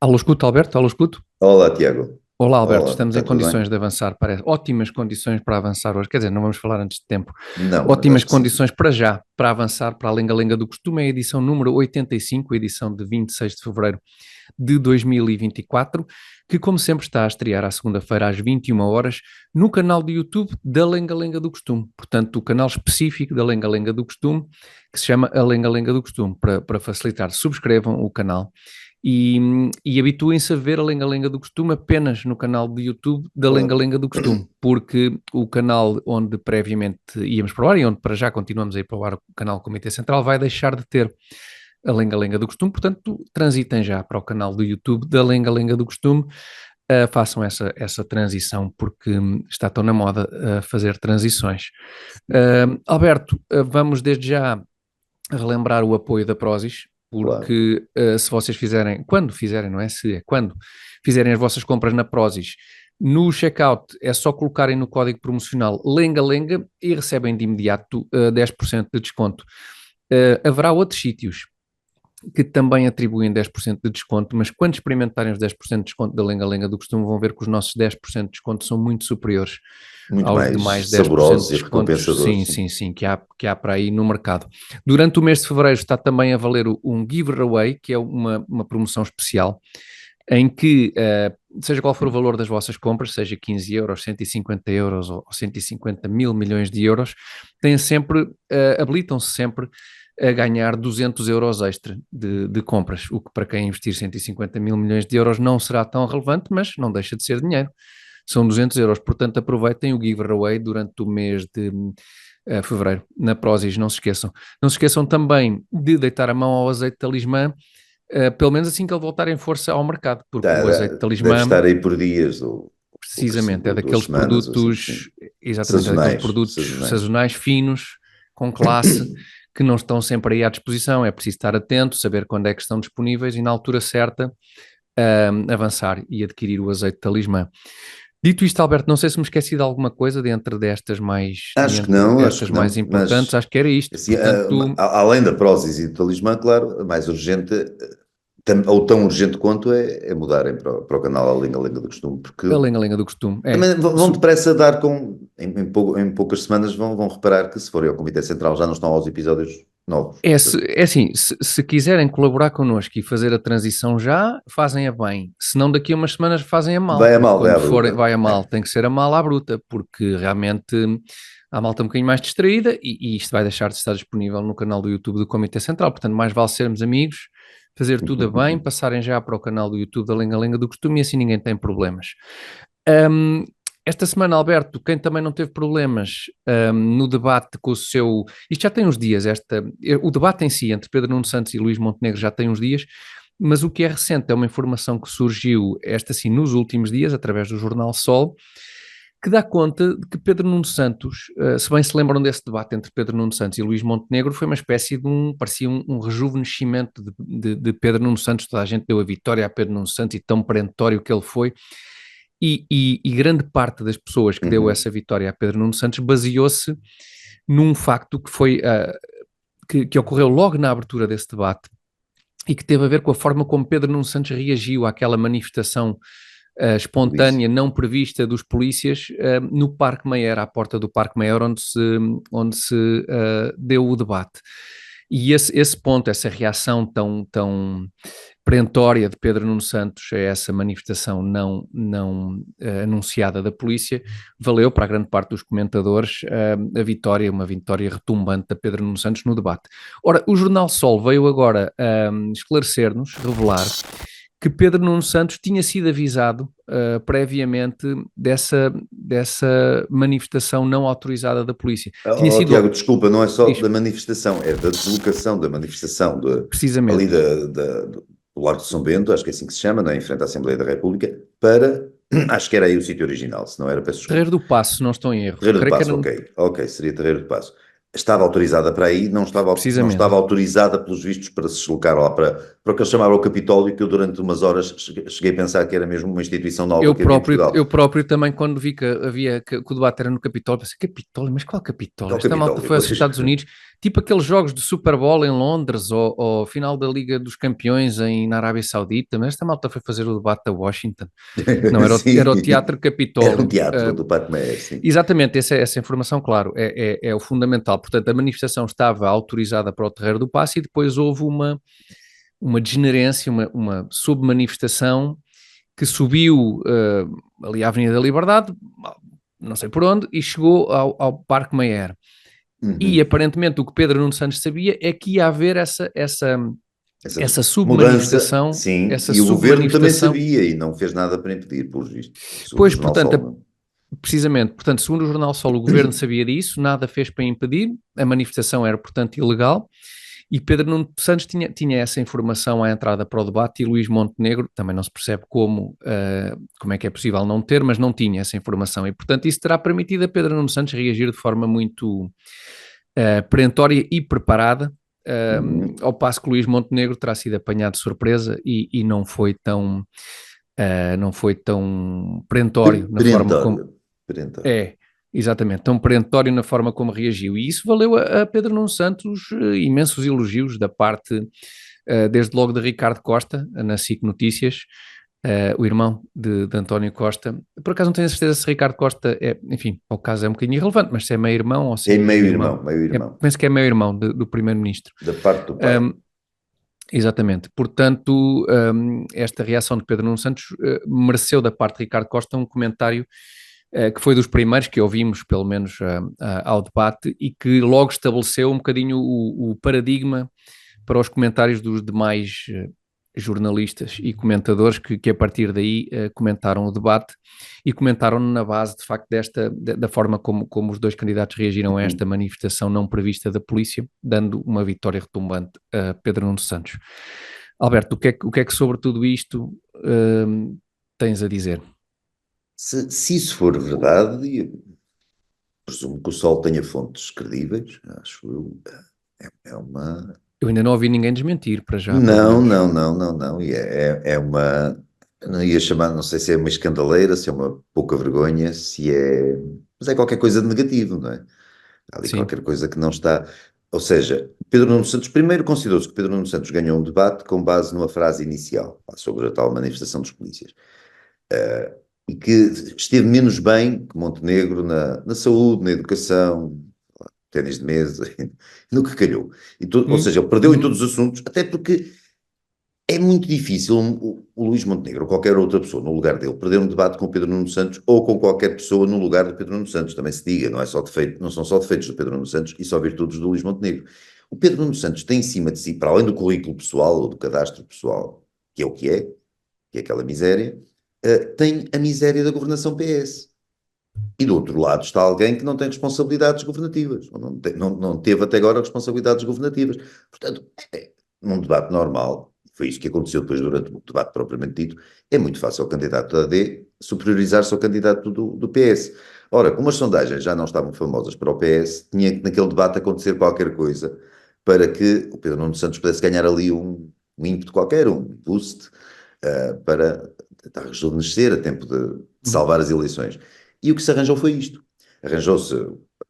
Alô, escuto, Alberto, alô, escuto. Olá, Tiago. Olá, Alberto, Olá, estamos em está tudo bem? condições de avançar, parece. Ótimas condições para avançar hoje, quer dizer, não vamos falar antes de tempo. Não, mas Ótimas acho que sim. condições para já, para avançar para a Lenga-Lenga do Costume, é a edição número 85, a edição de 26 de fevereiro de 2024, que como sempre está a estrear à segunda-feira às 21 horas no canal do YouTube da Lenga-Lenga do Costume, portanto o canal específico da Lenga-Lenga do Costume, que se chama a Lenga-Lenga do Costume. Para facilitar, subscrevam o canal e habituem-se a ver a Lenga-Lenga do Costume apenas no canal do YouTube da Claro. Lenga-Lenga do Costume, porque o canal onde previamente íamos para o ar e onde para já continuamos a ir para o ar, o canal do Comitê Central, vai deixar de ter a Lenga-Lenga do Costume, portanto transitem já para o canal do YouTube da Lenga-Lenga do Costume, façam essa transição, porque está tão na moda fazer transições. Alberto, vamos desde já relembrar o apoio da Prozis, Claro. porque se vocês fizerem, quando fizerem, não é se, é quando fizerem as vossas compras na Prozis, no checkout é só colocarem no código promocional Lenga-Lenga e recebem de imediato 10% de desconto. Haverá outros sítios que também atribuem 10% de desconto, mas quando experimentarem os 10% de desconto da Lenga-Lenga do Costume, vão ver que os nossos 10% de desconto são muito superiores Muito aos demais mais 10% de saborosos e descontos, recompensadores, sim, sim. sim, sim, que há para aí no mercado. Durante o mês de fevereiro está também a valer um giveaway, que é uma promoção especial, em que, seja qual for o valor das vossas compras, seja 15 euros, 150 euros ou 150 mil milhões de euros, têm sempre, habilitam-se sempre a ganhar 200 euros extra de compras, o que para quem investir 150 mil milhões de euros não será tão relevante, mas não deixa de ser dinheiro. São 200 euros, portanto aproveitem o giveaway durante o mês de fevereiro, na Prozis, não se esqueçam. Não se esqueçam também de deitar a mão ao azeite talismã, pelo menos assim que ele voltar em força ao mercado, porque o azeite Deve talismã, estar aí por dias, ou por precisamente, é 2 daqueles semanas, ou assim, produtos, sim. exatamente, é daqueles Sazonais, produtos sazonais. sazonais finos, com classe, que não estão sempre aí à disposição, é preciso estar atento, saber quando é que estão disponíveis e na altura certa avançar e adquirir o azeite talismã. Dito isto, Alberto, não sei se me esqueci de alguma coisa dentro Acho destas que mais não, importantes, mas acho que era isto, assim, portanto, além da Prozis e do Talismã, claro, a mais urgente, ou tão urgente quanto é mudarem para o canal A Lenga Lenga do Costume, porque a lenga-lenga do costume, também vão depressa dar em poucas semanas vão reparar que se forem ao Comitê Central já não estão aos episódios novos. é assim, se quiserem colaborar connosco e fazer a transição já, fazem-a bem. Se não, daqui a umas semanas fazem a mal, Vai a porque mal, vai quando à forem, bruta. vai a mal, É. tem que ser a mal à bruta, porque realmente a malta um bocadinho mais distraída e isto vai deixar de estar disponível no canal do YouTube do Comitê Central. Portanto, mais vale sermos amigos, fazer tudo a bem, passarem já para o canal do YouTube da Lenga Lenga do Costume e assim ninguém tem problemas. Um, esta semana, Alberto, quem também não teve problemas no debate com o seu. Isto já tem uns dias, o debate em si entre Pedro Nuno Santos e Luís Montenegro já tem uns dias, mas o que é recente é uma informação que surgiu, esta sim, nos últimos dias, através do jornal Sol, que dá conta de que Pedro Nuno Santos, se bem se lembram desse debate entre Pedro Nuno Santos e Luís Montenegro, foi uma espécie de parecia um rejuvenescimento de Pedro Nuno Santos, toda a gente deu a vitória a Pedro Nuno Santos e tão perentório que ele foi. E grande parte das pessoas que deu Uhum. essa vitória a Pedro Nuno Santos baseou-se num facto que foi que ocorreu logo na abertura desse debate e que teve a ver com a forma como Pedro Nuno Santos reagiu àquela manifestação Polícia. espontânea, não prevista dos polícias no Parque Mayer, à porta do Parque Mayer, onde se deu o debate. E esse ponto, essa reação tão perentória de Pedro Nuno Santos a essa manifestação não anunciada da polícia, valeu para a grande parte dos comentadores a vitória, uma vitória retumbante de Pedro Nuno Santos no debate. Ora, o Jornal Sol veio agora esclarecer-nos, revelar, que Pedro Nuno Santos tinha sido avisado previamente dessa manifestação não autorizada da polícia. Tinha Tiago, sido, desculpa, não é só diz, da manifestação, é da deslocação da manifestação ali precisamente, do Largo de São Bento, acho que é assim que se chama, né, em frente à Assembleia da República, para, acho que era aí o sítio original, se não era, peço desculpa. Terreiro do Paço, se não estou em erro. Terreiro do Creio que Paço, era, ok, seria Terreiro do Paço. Estava autorizada para aí, não estava precisamente. autorizada, pelos vistos, para se deslocar lá para o que ele chamava o Capitólio, que eu durante umas horas cheguei a pensar que era mesmo uma instituição nova que havia em Portugal. Eu próprio também, quando vi que o debate era no Capitólio, pensei, Capitólio? Mas qual Capitólio? Qual Esta malta Capitólio? foi aos Estados Unidos, tipo aqueles jogos do Super Bowl em Londres, ou final da Liga dos Campeões na Arábia Saudita, mas esta malta foi fazer o debate a Washington. Não, era o Sim, Teatro era um Capitólio. teatro do Pato Meyer, sim. Exatamente, essa informação, claro, é o fundamental. Portanto, a manifestação estava autorizada para o Terreiro do Paço e depois houve uma degenerência, uma submanifestação que subiu ali à Avenida da Liberdade, não sei por onde, e chegou ao Parque Mayer. E aparentemente o que Pedro Nuno Santos sabia é que ia haver essa Essa mudança, submanifestação, sim, essa e o governo também submanifestação. sabia e não fez nada para impedir, pelos vistos, segundo o Pois, Jornal portanto, Sol. Não? precisamente, portanto, segundo o Jornal Sol, o governo sabia disso, nada fez para impedir, a manifestação era, portanto, ilegal, e Pedro Nuno Santos tinha essa informação à entrada para o debate e Luís Montenegro, também não se percebe como é que é possível não ter, mas não tinha essa informação, e, portanto, isso terá permitido a Pedro Nuno Santos reagir de forma muito perentória e preparada, ao passo que Luís Montenegro terá sido apanhado de surpresa e não foi tão perentório na forma como... Perentório. É, exatamente, tão perentório na forma como reagiu. E isso valeu a Pedro Nuno Santos imensos elogios da parte, desde logo de Ricardo Costa, na SIC Notícias, o irmão de António Costa. Por acaso não tenho a certeza se Ricardo Costa enfim, o caso é um bocadinho irrelevante, mas se é meio-irmão ou se É é meio-irmão. meio-irmão, Penso que é meio-irmão do primeiro-ministro. da parte do pai. Exatamente. Portanto, esta reação de Pedro Nuno Santos mereceu da parte de Ricardo Costa um comentário que foi dos primeiros que ouvimos, pelo menos, ao debate, e que logo estabeleceu um bocadinho o paradigma para os comentários dos demais jornalistas e comentadores que a partir daí comentaram o debate e comentaram na base, de facto, da forma como os dois candidatos reagiram a esta manifestação não prevista da polícia, dando uma vitória retumbante a Pedro Nuno Santos. Alberto, o que é que sobre tudo isto tens a dizer? Se isso for verdade, eu presumo que o Sol tenha fontes credíveis, acho eu, é uma... Eu ainda não ouvi ninguém desmentir, para já, pelo Não, menos. não, não, não, não, e é uma... Eu não ia chamar, não sei se é uma escandaleira, se é uma pouca vergonha, se é... Mas é qualquer coisa de negativo, não é? Há ali Sim. qualquer coisa que não está... Ou seja, Pedro Nuno Santos, primeiro considerou-se que Pedro Nuno Santos ganhou um debate com base numa frase inicial, sobre a tal manifestação dos polícias. E que esteve menos bem que Montenegro na saúde, na educação, ténis de mesa, no que calhou. Ou seja, ele perdeu em todos os assuntos, até porque é muito difícil o Luís Montenegro ou qualquer outra pessoa no lugar dele perder um debate com o Pedro Nuno Santos ou com qualquer pessoa no lugar do Pedro Nuno Santos. Também se diga, não são só defeitos do Pedro Nuno Santos e só virtudes do Luís Montenegro. O Pedro Nuno Santos tem em cima de si, para além do currículo pessoal ou do cadastro pessoal, que é o que é aquela miséria, tem a miséria da governação PS. E do outro lado está alguém que não tem responsabilidades governativas, ou não teve até agora responsabilidades governativas. Portanto, num debate normal, foi isso que aconteceu depois durante o debate propriamente dito, é muito fácil o candidato da AD superiorizar-se ao candidato do PS. Ora, como as sondagens já não estavam famosas para o PS, tinha que naquele debate acontecer qualquer coisa para que o Pedro Nuno Santos pudesse ganhar ali um ímpeto qualquer, um boost, para tentar rejuvenescer a tempo de salvar as eleições. E o que se arranjou foi isto. Arranjou-se,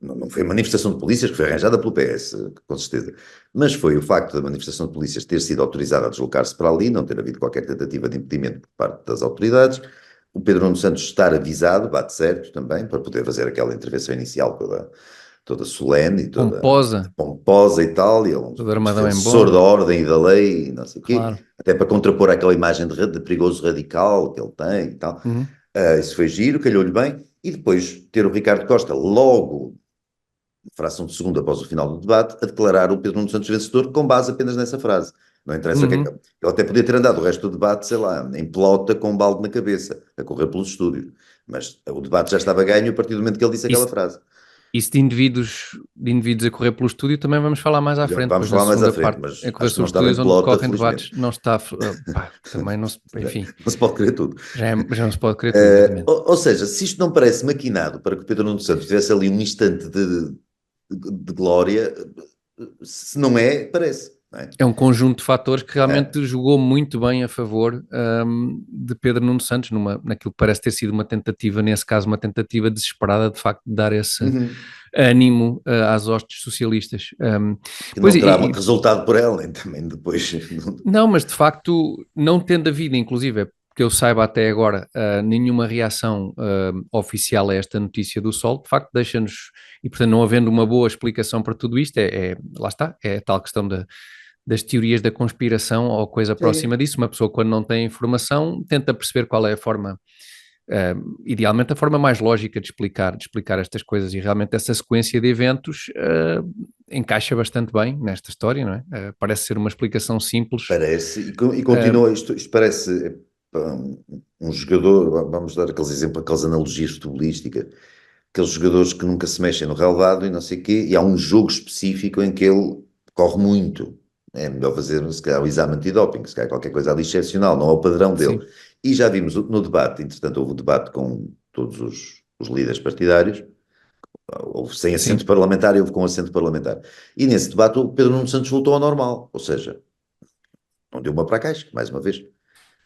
não foi a manifestação de polícias que foi arranjada pelo PS, com certeza, mas foi o facto da manifestação de polícias ter sido autorizada a deslocar-se para ali, não ter havido qualquer tentativa de impedimento por parte das autoridades, o Pedro Nuno Santos estar avisado, bate certo também, para poder fazer aquela intervenção inicial toda solene e toda Pomposa, pomposa e tal, e ele é um todo armadão em defensor da bom, ordem e da lei e não sei o quê, claro. até para contrapor aquela imagem de perigoso radical que ele tem e tal. Isso foi giro, calhou-lhe bem, e depois ter o Ricardo Costa logo, fração de segundo após o final do debate, a declarar o Pedro Nuno Santos vencedor com base apenas nessa frase. Não interessa o que é que... Ele até podia ter andado o resto do debate, sei lá, em pelota com um balde na cabeça, a correr pelos estúdios. Mas o debate já estava ganho a partir do momento que ele disse aquela frase. Isso de indivíduos a correr pelo estúdio também vamos falar mais à frente, Vamos pois na falar mais à segunda frente, parte mas é correr acho que não sobre estava em estúdios onde pelota, decorrem felizmente. debates, não está, também não se, enfim, Não se pode querer tudo. já não se pode querer tudo, exatamente. Ou seja, se isto não parece maquinado para que o Pedro Nuno Santos tivesse ali um instante de glória, se não é, parece. não é? É um conjunto de fatores que É. realmente jogou muito bem a favor de Pedro Nuno Santos, naquilo que parece ter sido uma tentativa, nesse caso uma tentativa desesperada, de facto, de dar esse Uhum. ânimo às hostes socialistas. Que Pois, não terá resultado por ela, nem também depois. não, mas de facto, não tendo havido, inclusive, que eu saiba até agora, nenhuma reação oficial a esta notícia do Sol, de facto deixa-nos, e portanto não havendo uma boa explicação para tudo isto, lá está, é a tal questão das teorias da conspiração ou coisa próxima Sim. disso. Uma pessoa, quando não tem informação, tenta perceber qual é a forma, idealmente a forma mais lógica de explicar estas coisas, e realmente essa sequência de eventos encaixa bastante bem nesta história, não é? Parece ser uma explicação simples. Parece, e continua, isto parece um jogador, vamos dar aqueles exemplos, aquelas analogias futebolísticas, aqueles jogadores que nunca se mexem no relvado e não sei o quê, e há um jogo específico em que ele corre muito. É melhor fazer, se calhar, o exame antidoping, se calhar qualquer coisa ali excepcional, não é o padrão dele. Sim, E já vimos no debate, entretanto, houve o debate com todos os líderes partidários, houve sem assento sim, parlamentar e houve com assento parlamentar. E nesse debate o Pedro Nuno Santos voltou ao normal, ou seja, não deu uma para a caixa, mais uma vez.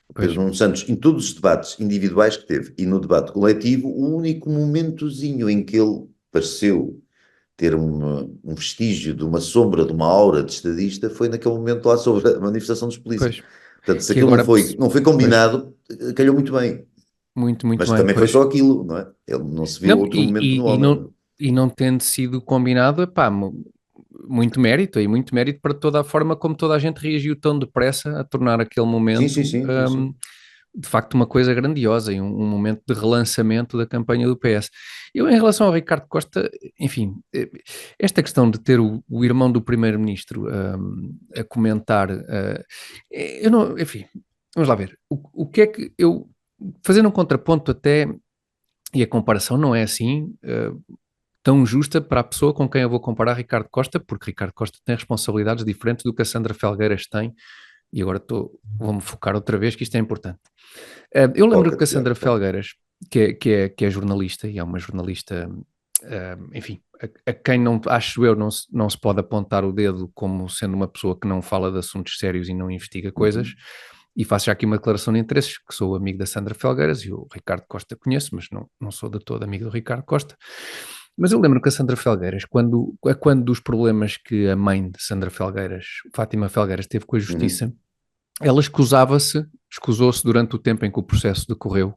O Pedro pois, Nuno Santos, em todos os debates individuais que teve e no debate coletivo, o único momentozinho em que ele pareceu ter um vestígio de uma sombra, de uma aura de estadista, foi naquele momento lá sobre a manifestação dos polícias. pois, Portanto, se que aquilo agora, não foi pois, combinado, calhou muito bem. muito, muito Mas bem, também foi pois. só aquilo, não é? Ele não se viu Não, outro momento no e homem. Não não, é? e não tendo sido combinado, epá, muito mérito, e muito mérito para toda a forma como toda a gente reagiu tão depressa a tornar aquele Sim, sim, momento, sim, sim, sim. de facto, uma coisa grandiosa e um momento de relançamento da campanha do PS. Eu, em relação ao Ricardo Costa, enfim, esta questão de ter o irmão do primeiro-ministro a comentar, eu não, enfim, vamos lá ver, o que é que eu, fazendo um contraponto até, e a comparação não é assim tão justa para a pessoa com quem eu vou comparar Ricardo Costa, porque Ricardo Costa tem responsabilidades diferentes do que a Sandra Felgueiras tem, e agora vou-me focar outra vez que isto é importante. Eu lembro que Foca-te, a Tiago, Sandra foca. Felgueiras, que é jornalista, e é uma jornalista, enfim, a quem não, acho eu, não se pode apontar o dedo como sendo uma pessoa que não fala de assuntos sérios e não investiga coisas, Uhum. e faço já aqui uma declaração de interesses, que sou amigo da Sandra Felgueiras e o Ricardo Costa conheço, mas não sou de todo amigo do Ricardo Costa. Mas eu lembro que a Sandra Felgueiras, quando dos problemas que a mãe de Sandra Felgueiras, Fátima Felgueiras, teve com a Uhum. justiça, ela escusou-se durante o tempo em que o processo decorreu,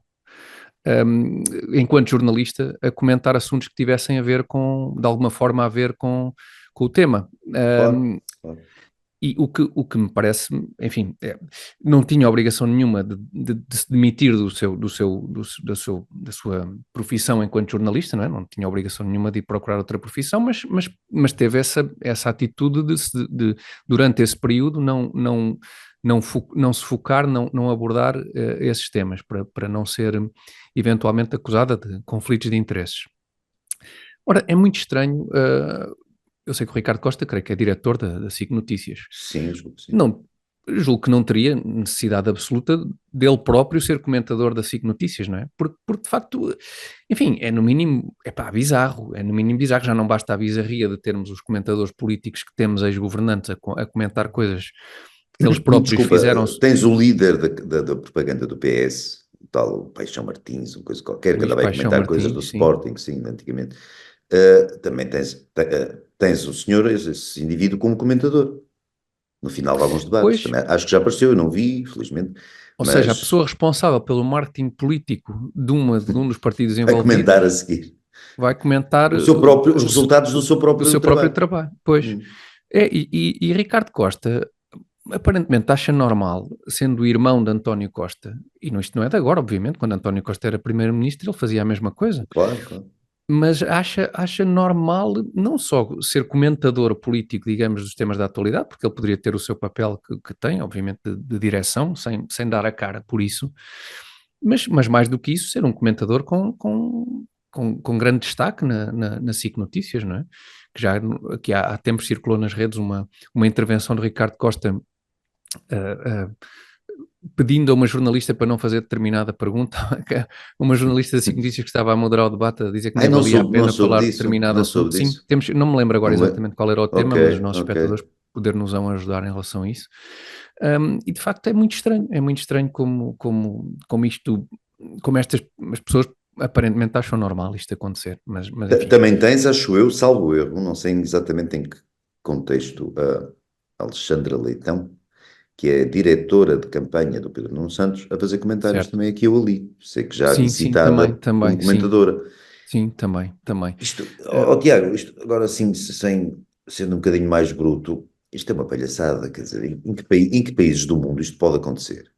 enquanto jornalista, a comentar assuntos que tivessem a ver de alguma forma a ver com o tema. Claro, claro. E o que me parece, enfim, não tinha obrigação nenhuma de se demitir da sua profissão enquanto jornalista, não é? Não tinha obrigação nenhuma de ir procurar outra profissão, mas teve essa atitude durante esse período, não se focar, não abordar esses temas, para não ser eventualmente acusada de conflitos de interesses. Ora, é muito estranho, eu sei que o Ricardo Costa, creio que é diretor da SIC Notícias, Sim, julgo que sim. não, julgo que não teria necessidade absoluta dele próprio ser comentador da SIC Notícias, não é? Porque de facto, enfim, é no mínimo, bizarro, é no mínimo bizarro, já não basta a bizarria de termos os comentadores políticos que temos ex-governantes a comentar coisas que eles próprios Desculpa, fizeram. tens o líder da propaganda do PS, o tal Paixão Martins, uma coisa qualquer, que Luís andava a Paixão comentar coisas do Martins, sim. Sporting, sim, antigamente. Também tens o senhor, esse indivíduo, como comentador, no final de alguns debates. Pois, Também acho que já apareceu, eu não vi, felizmente, ou seja, a mas pessoa responsável pelo marketing político de um dos partidos vai comentar envolvidos a seguir vai comentar os resultados do seu do próprio seu próprio trabalho. trabalho. Pois. Hum, E Ricardo Costa aparentemente acha normal, sendo o irmão de António Costa, e isto não é de agora, obviamente, quando António Costa era primeiro-ministro ele fazia a mesma coisa, claro, claro. mas acha normal não só ser comentador político, digamos, dos temas da atualidade, porque ele poderia ter o seu papel que tem, obviamente, de direção, sem dar a cara por isso, mas mais do que isso, ser um comentador com grande destaque na SIC Notícias, não é? Que há tempos circulou nas redes uma intervenção de Ricardo Costa uh, pedindo a uma jornalista para não fazer determinada pergunta, uma jornalista da SIC Notícias que estava a moderar o debate a dizer que Ai, nem valia a não pena soube falar de disso, determinado não soube assunto. Sim, disso. não me lembro agora Não é? exatamente qual era o tema, mas os Ok, nossos espectadores ok. poder nos ajudar em relação a isso. E de facto é muito estranho como isto, como as pessoas aparentemente acham normal isto acontecer, mas enfim. Também tens, acho eu, salvo erro, não sei exatamente em que contexto, a Alexandra Leitão, que é diretora de campanha do Pedro Nuno Santos, a fazer comentários Certo. também aqui ou ali. Sei que já a vi Sim, citada como também, sim, comentadora. sim, também. Isto, Uh, Tiago, isto agora assim, sem sendo um bocadinho mais bruto, isto é uma palhaçada, quer dizer, em que países do mundo isto pode acontecer?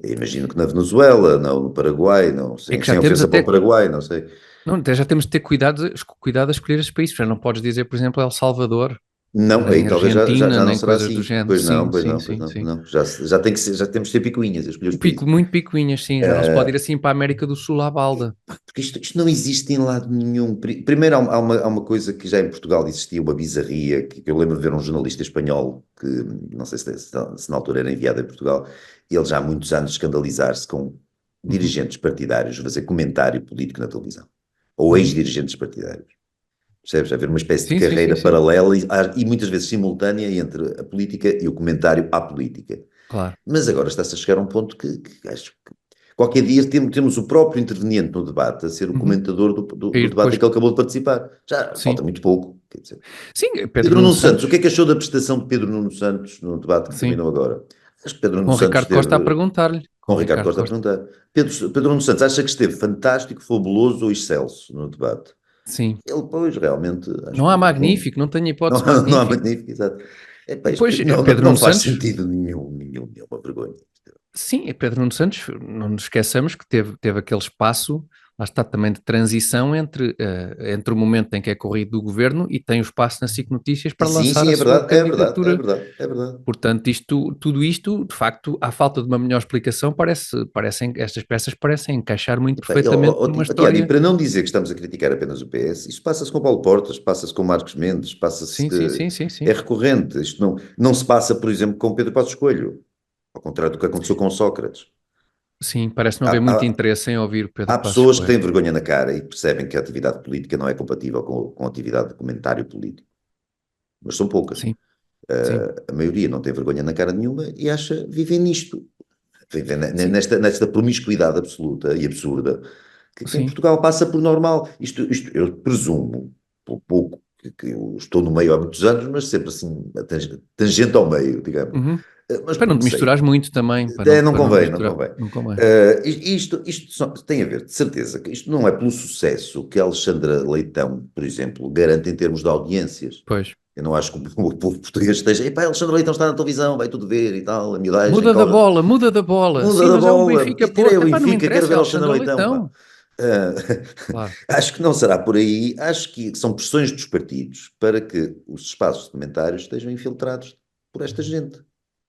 Eu imagino que na Venezuela, não, no Paraguai, não, É que já sem temos ofensa para o até, Paraguai, não sei. não, até já temos de ter cuidado a escolher esses países, já não podes dizer, por exemplo, El Salvador, Não, aí nem talvez já Argentina, não nem será coisas do assim. género. Pois não, Sim, pois sim, não, pois sim, não, sim. não. Já tem que ser, já temos de ter picuinhas a escolher os países. Muito picuinhas, sim, já não se pode ir assim para a América do Sul à balda. Porque isto não existe em lado nenhum. Primeiro, há uma coisa que já em Portugal existia, uma bizarria, que eu lembro de ver um jornalista espanhol, que não sei se na altura era enviado em Portugal, ele já há muitos anos escandalizar-se com Uhum, dirigentes partidários, fazer comentário político na televisão, ou uhum. ex-dirigentes partidários. Percebes? Haver uma espécie de Sim, sim, sim, carreira sim, paralela e muitas vezes simultânea entre a política e o comentário à política. claro. Mas agora está-se a chegar a um ponto que acho que qualquer dia temos o próprio interveniente no debate a ser o Uhum. comentador Para do ir debate em depois, que ele acabou de participar. Já falta sim. muito pouco. Quer dizer. Sim, Pedro Pedro Nuno Nuno Santos, o Santos, que é que achou da prestação de Pedro Nuno Santos no debate que sim, terminou agora? Acho que Pedro Nuno com o Santos Ricardo Costa a esteve, perguntar-lhe, com com o o Ricardo Ricardo Costa a Costa, perguntar, Pedro Nuno Santos acha que esteve fantástico, fabuloso ou excelso no debate? sim. Ele, pois, realmente, acho Não que há não, magnífico, não tenho não, hipótese não há magnífico. magnífico, exato. Epá, isto Depois, Pedro não Nuno faz Santos, sentido nenhum, é uma vergonha. sim, Pedro Nuno Santos, não nos esqueçamos que teve aquele espaço, lá está também de transição entre o momento em que é corrido do governo e tem o espaço na SIC Notícias para Sim, lançar sim, a é sua verdade, é verdade, é candidatura. verdade, é verdade. Portanto, tudo isto, de facto, à falta de uma melhor explicação, estas peças parecem encaixar muito Epá, perfeitamente numa Tiago, e história. para não dizer que estamos a criticar apenas o PS, isto passa-se com Paulo Portas, passa-se com Marcos Mendes, passa-se Sim, sim, que sim, sim, é sim. recorrente. Isto não se passa, por exemplo, com Pedro Passos Coelho, ao contrário do que aconteceu com Sócrates. Sim, parece não Há, haver muito há, interesse em ouvir o Pedro há Passos pessoas que Coelho. têm vergonha na cara e percebem que a atividade política não é compatível com a atividade de comentário político, mas são poucas. Sim, sim, A maioria não tem vergonha na cara nenhuma e vivem nisto. Vivem sim, nesta promiscuidade absoluta e absurda que em sim. Portugal passa por normal. Isto eu presumo, pelo pouco que eu estou no meio há muitos anos, mas sempre assim, tangente ao meio, digamos. Uhum. Mas Para não porque te sei. misturares muito também, Não para não convém, não misturar, convém. não convém. Isto tem a ver, de certeza, que isto não é pelo sucesso que a Alexandra Leitão, por exemplo, garante em termos de audiências. Pois. Eu não acho que o povo português esteja. Epá, Alexandre Leitão está na televisão, vai tudo ver e tal, a miudagem, corre. Muda da bola. Muda Sim, da mas é um bola, Benfica tirei Porto. o Epá, não me Benfica, quero interessa, ver é Alexandre Alexandre Leitão, pá. Leitão. Claro. Acho que não será por aí, acho que são pressões dos partidos para que os espaços de comentários estejam infiltrados por esta gente.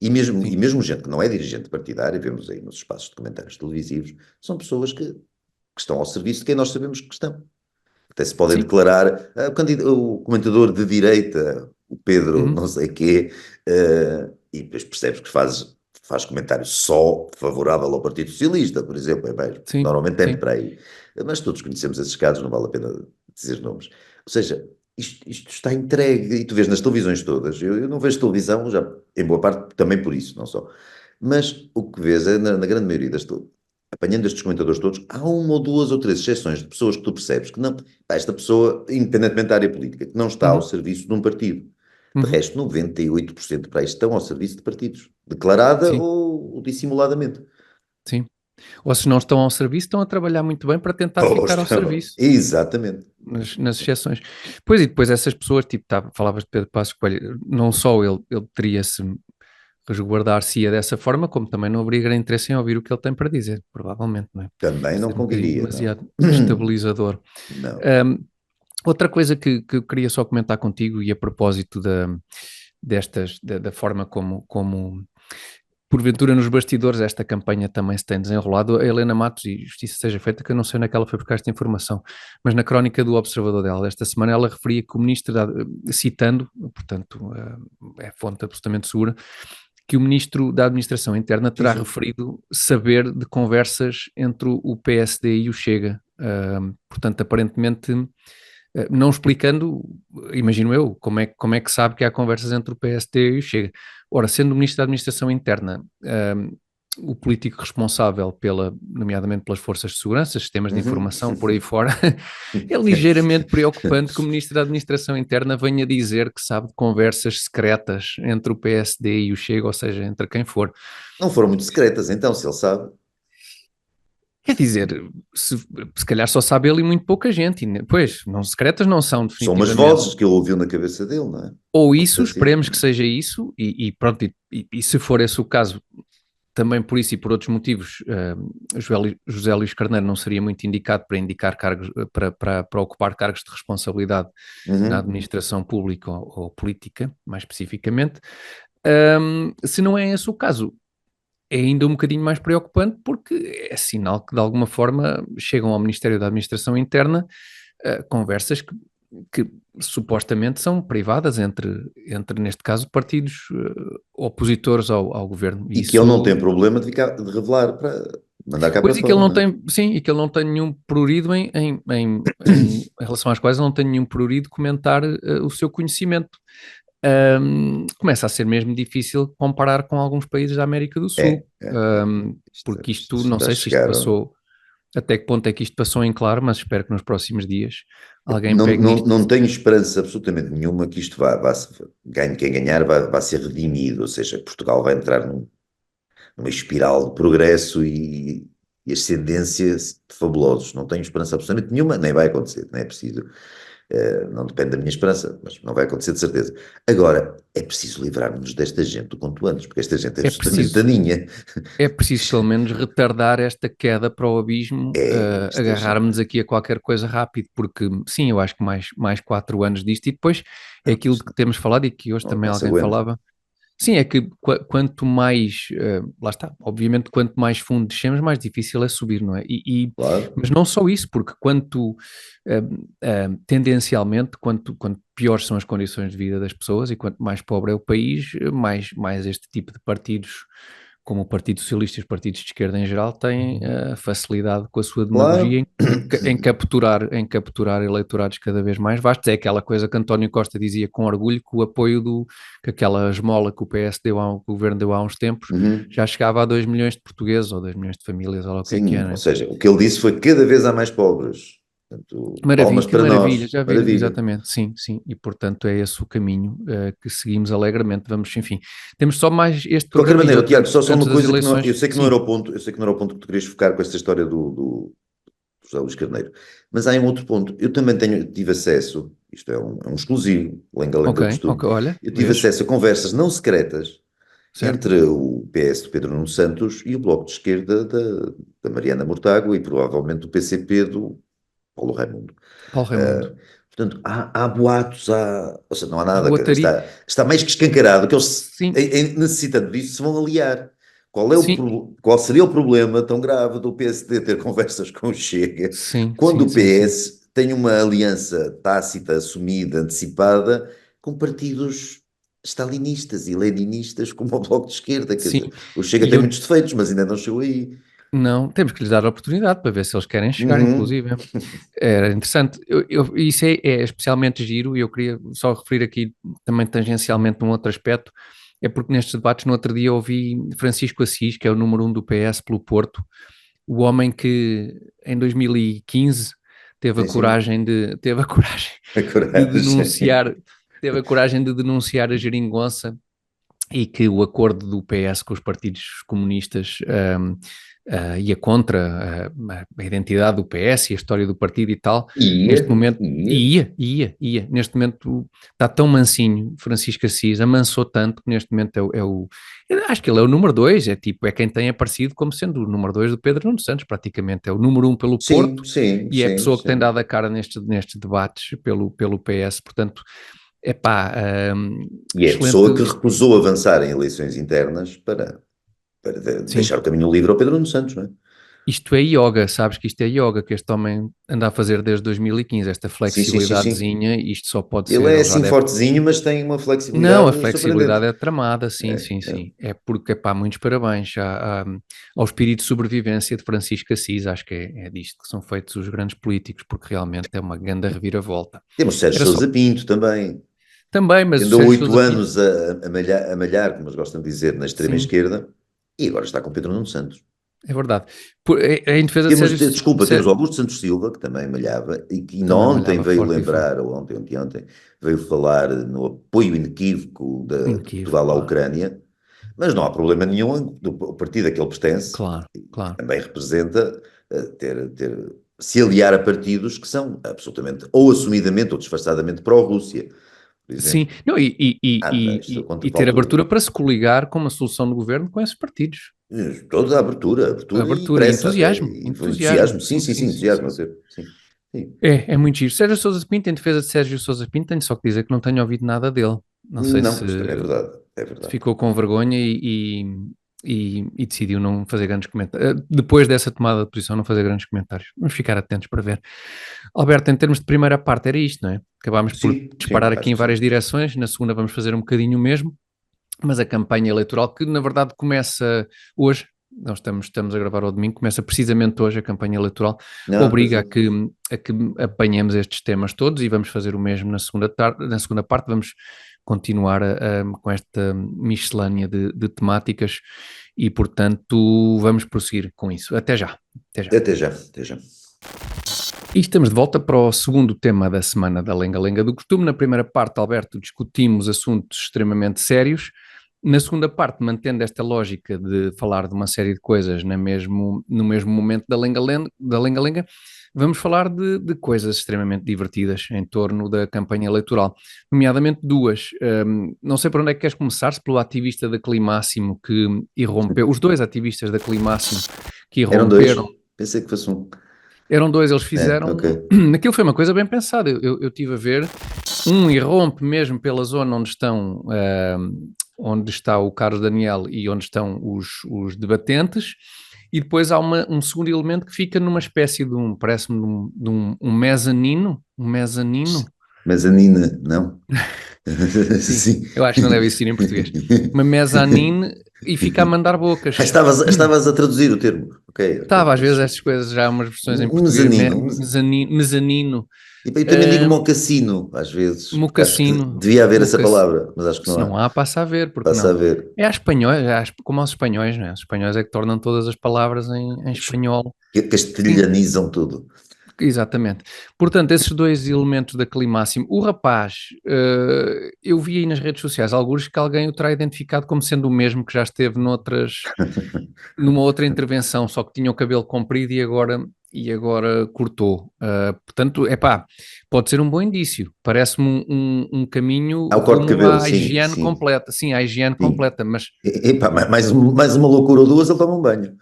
E Sim, mesmo gente que não é dirigente partidária, vemos aí nos espaços de comentários televisivos, são pessoas que estão ao serviço de quem nós sabemos que estão. Até se podem sim. declarar, o comentador de direita, o Pedro Uhum. não sei quê, e depois percebes que faz comentário só favorável ao Partido Socialista, por exemplo, é mesmo. Sim, Normalmente tende sim, para aí. Mas todos conhecemos esses casos, não vale a pena dizer nomes. Ou seja, isto está entregue, e tu vês nas televisões todas, eu não vejo televisão, já, em boa parte também por isso, não só. Mas o que vês é, na grande maioria apanhando estes comentadores todos, há uma ou duas ou três exceções de pessoas que tu percebes que não, pá, esta pessoa, independentemente da área política, que não está ao uhum, serviço de um partido. De uhum, resto, 98% para aí estão ao serviço de partidos, declarada sim, ou dissimuladamente. sim. Ou se não estão ao serviço, estão a trabalhar muito bem para tentar Ou ficar ao estão. serviço, Exatamente. nas exceções. Pois, e depois essas pessoas, tipo, falavas de Pedro Passos Coelho, não só ele teria-se resguardar-se-ia dessa forma, como também não haveria grande interesse em ouvir o que ele tem para dizer, provavelmente, não é? Também não Ser um bocadinho conseguiria, não. demasiado destabilizador. Não. Um, Outra coisa que eu queria só comentar contigo, e a propósito da forma como porventura nos bastidores esta campanha também se tem desenrolado, a Helena Matos, e justiça seja feita, que eu não sei onde é que ela foi buscar esta informação, mas na crónica do Observador dela desta semana, ela referia que o ministro, citando, portanto, é fonte absolutamente segura, que o ministro da Administração Interna Sim, terá sim. referido saber de conversas entre o PSD e o Chega. Portanto, aparentemente Não explicando, imagino eu, como é que sabe que há conversas entre o PSD e o Chega. Ora, sendo o Ministro da Administração Interna, o político responsável nomeadamente pelas forças de segurança, sistemas de Uhum. informação, por aí fora, é ligeiramente preocupante que o Ministro da Administração Interna venha dizer que sabe de conversas secretas entre o PSD e o Chega, ou seja, entre quem for. Não foram muito secretas, então, se ele sabe. Quer dizer, se calhar só sabe ele e muito pouca gente, pois, não secretas não são, São umas definitivamente. vozes que ele ouviu na cabeça dele, não é? Ou Pode ser isso, assim. esperemos que seja isso, e pronto, e se for esse o caso, também por isso e por outros motivos, José Luís Carneiro não seria muito indicado para indicar cargos, para ocupar cargos de responsabilidade na Uhum. administração pública ou política, mais especificamente. Se não é esse o caso, é ainda um bocadinho mais preocupante porque é sinal que de alguma forma chegam ao Ministério da Administração Interna conversas que supostamente são privadas entre neste caso, partidos opositores ao governo. E que ele não tem Isso, problema de revelar para mandar cá para pois, e que ele fora, não não é? tem, sim, e que ele não tem nenhum prurido em relação às quais ele não tem nenhum prurido comentar o seu conhecimento. Começa a ser mesmo difícil comparar com alguns países da América do Sul, É. porque Isto isto, não está a sei se isto chegar. passou, até que ponto é que isto passou em claro, mas espero que nos próximos dias alguém Não, pegue não, nisto. não tenho esperança absolutamente nenhuma que isto ganhe quem ganhar, vai ser redimido, ou seja, Portugal vai entrar numa espiral de progresso e ascendência fabulosos. Não tenho esperança absolutamente nenhuma, nem vai acontecer, não é preciso. Não depende da minha esperança, mas não vai acontecer de certeza. Agora, é preciso livrar-nos desta gente o quanto antes, porque esta gente é É absolutamente preciso, daninha. é preciso pelo menos retardar esta queda para o abismo, Esta gente. agarrarmos aqui a qualquer coisa rápido, porque sim, eu acho que mais 4 anos disto, e depois é Não, aquilo de que temos falado e que hoje também não se alguém aguenta. falava. Sim, é que quanto mais, lá está, obviamente quanto mais fundo descemos, mais difícil é subir, não é? Claro, Mas não só isso, porque tendencialmente, quanto piores são as condições de vida das pessoas e quanto mais pobre é o país, mais este tipo de partidos, como o Partido Socialista e os partidos de esquerda em geral, têm facilidade com a sua demagogia claro. em capturar eleitorados cada vez mais vastos. É aquela coisa que António Costa dizia com orgulho, que o apoio que aquela esmola que o PS que o governo deu há uns tempos, Uhum. já chegava a 2 milhões de portugueses ou 2 milhões de famílias, ou lá o que é, Sim, ou né? seja, o que ele disse foi que cada vez há mais pobres. Portanto, Maravilha, palmas que para maravilha, nós. já viram, Maravilha. exatamente, sim, sim, e portanto é esse o caminho que seguimos alegremente, vamos, enfim, temos só mais este De qualquer programa maneira, Tiago, só antes uma das coisa que eleições, eu sei que não era sim, o ponto, eu sei que não era o ponto que tu querias focar com esta história do José Luís Carneiro, mas há um outro ponto. Eu também tive acesso, isto é um exclusivo, além ok, do costume, ok, olha, eu tive vês, acesso a conversas não secretas certo, entre o PS do Pedro Nuno Santos e o Bloco de Esquerda da Mariana Mortágua e provavelmente o PCP do Paulo Raimundo. Paulo Raimundo, Portanto, há boatos, ou seja, não há nada, quer dizer, boataria, está mais que escancarado que eles, sim, necessitando disso, se vão aliar. sim, Qual seria o problema tão grave do PSD ter conversas com o Chega, sim, quando sim, o sim, sim, PS tem uma aliança tácita, assumida, antecipada, com partidos stalinistas e leninistas como o Bloco de Esquerda, quer sim, dizer, o Chega e tem eu, muitos defeitos, mas ainda não chegou aí. não, temos que lhes dar a oportunidade para ver se eles querem chegar, Uhum. inclusive, era interessante. Isso é especialmente giro e eu queria só referir aqui também tangencialmente um outro aspecto, é porque nestes debates no outro dia ouvi Francisco Assis, que é o número um do PS pelo Porto, o homem que em 2015 teve a Sim, sim. coragem A de coragem. denunciar, teve a coragem de denunciar a geringonça e que o acordo do PS com os partidos comunistas ia contra a identidade do PS e a história do partido e tal, Ia, neste momento, ia. ia, neste momento está tão mansinho, Francisco Assis, amansou tanto que neste momento eu acho que ele é o número dois, é quem tem aparecido como sendo o número dois do Pedro Nuno Santos, praticamente, é o número um pelo Sim, Porto, sim, e é a sim, pessoa que tem sim. dado a cara nestes debates pelo PS, portanto, epá, E é a excelente, pessoa que recusou avançar em eleições internas para sim. deixar o caminho livre ao Pedro Nuno Santos, não é? Isto é yoga, sabes que isto é yoga, que este homem anda a fazer desde 2015, esta Sim, sim, sim, sim. flexibilidadezinha, isto só pode Ele ser, é ele já assim deve. fortezinho, mas tem uma Não, a flexibilidade flexibilidade surpreendente. é tramada, sim, É, sim, é. sim. É porque, pá, muitos parabéns ao espírito de sobrevivência de Francisco Assis, acho que é disto que são feitos os grandes políticos, porque realmente é uma grande reviravolta. Temos Sérgio Era só, Sousa Pinto também, também, que mas o andou Sérgio oito Sousa Pinto, anos a malhar, como eles gostam de dizer, na sim, extrema-esquerda, e agora está com Pedro Nuno Santos. é verdade. Em defesa de Temos, Sérgio, desculpa, temos o Augusto Santos Silva, que também malhava, e que ainda também ontem malhava veio forte e forte, lembrar, ou ontem, ontem, veio falar no apoio inequívoco de inequívoco, Portugal à claro, Ucrânia, mas não há problema nenhum do partido a que ele pertence, claro, que claro. também representa, se aliar a partidos que são absolutamente, ou assumidamente, ou disfarçadamente pró-Rússia, por Sim, exemplo. não, Não, isto e ter falta abertura para se coligar com uma solução de governo com esses partidos. toda a abertura, abertura e Abertura e pressa até, entusiasmo, e entusiasmo, entusiasmo, sim, sim, sim, sim, sim, sim, entusiasmo, sim. a ser, sim, sim. É muito giro. Sérgio Sousa Pinto, em defesa de Sérgio Sousa Pinto, tenho só que dizer que não tenho ouvido nada dele. Não sei Não, se isso também é verdade, é verdade. ficou com vergonha e decidiu não fazer grandes comentários. Depois dessa tomada de posição, não fazer grandes comentários. Vamos ficar atentos para ver. Alberto, em termos de primeira parte, era isto, não é? Acabámos por Sim, sim, disparar aqui acho em que várias sim. direções. Na segunda, vamos fazer um bocadinho o mesmo. Mas a campanha eleitoral, que na verdade começa hoje, nós estamos a gravar ao domingo, começa precisamente hoje a campanha eleitoral, Não, pois obriga é. a que apanhemos estes temas todos e vamos fazer o mesmo na segunda parte, vamos continuar com esta miscelânea de temáticas e, portanto, vamos prosseguir com isso. Até já. Até já. Até já, até já. E estamos de volta para o segundo tema da semana da Lenga-Lenga do Costume. Na primeira parte, Alberto, discutimos assuntos extremamente sérios. Na segunda parte, mantendo esta lógica de falar de uma série de coisas no mesmo momento da Lenga-Lenga, vamos falar de coisas extremamente divertidas em torno da campanha eleitoral, nomeadamente duas. Não sei por onde é que queres começar, se pelo ativista da Climáximo que irrompeu, os dois ativistas da Climáximo que Eram irromperam. dois? Pensei que fosse um. Eram dois, eles É, fizeram. ok. Aquilo foi uma coisa bem pensada. Eu tive a ver. Um irrompe mesmo pela zona onde está o Carlos Daniel e onde estão os debatentes, e depois há um segundo elemento que fica numa espécie de parece-me um mezanino, Mezanina, não? sim, Sim. eu acho que não deve existir em português, uma mezanine, e fica a mandar bocas. Estavas a traduzir o termo. Ok, ok, Estava às peço vezes estas desculpa. coisas já há umas versões em português, Mezanino. mezanino, E eu também digo mocassino, às vezes, porque acho que mocassino, devia haver essa mocassino. palavra, mas acho que não Se não há. há, passa a ver, porque Passa a não? ver. É a espanhóis, como aos espanhóis, não é? Os espanhóis é que tornam todas as palavras em espanhol. Sim, Castelhanizam tudo. exatamente. Portanto, esses dois elementos da Climáximo. O rapaz, eu vi aí nas redes sociais alguns que alguém o terá identificado como sendo o mesmo que já esteve numa outra intervenção, só que tinha o cabelo comprido e agora cortou. Portanto, pode ser um bom indício. Parece-me um caminho Há o corte de rumo cabelo, à sim, higiene sim, completa. Sim, à higiene sim. completa, mas Epá, mais uma loucura ou duas, ele toma um banho.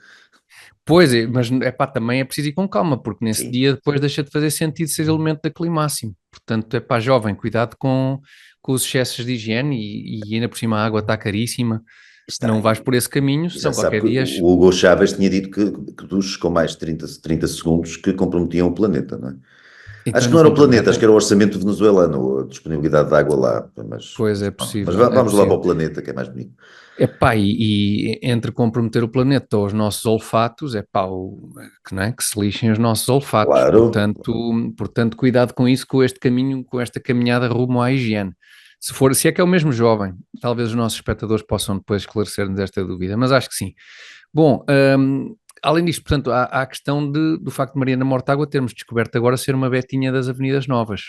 pois é, mas também é preciso ir com calma, porque nesse Sim, dia depois deixa de fazer sentido ser elemento da climáximo. Portanto, jovem, cuidado com os excessos de higiene e ainda por cima a água está caríssima. está Não vais aí. por esse caminho, Já senão sabe qualquer que dia. o Hugo Chávez tinha dito que duches com mais de 30 segundos que comprometiam o planeta, não é? Acho Então que não não era o planeta, acho que comprometem. era o orçamento venezuelano, a disponibilidade de água lá, Pois é mas possível, é vamos lá para possível. o planeta, que é mais bonito. E entre comprometer o planeta ou os nossos olfatos, que, não é? Que se lixem os nossos olfatos. Claro, Portanto, cuidado com isso, com este caminho, com esta caminhada rumo à higiene. Se é que é o mesmo jovem, talvez os nossos espectadores possam depois esclarecer-nos esta dúvida, mas acho que sim. Bom, além disto, portanto, há a questão do facto de Mariana Mortágua termos descoberto agora ser uma betinha das Avenidas Novas.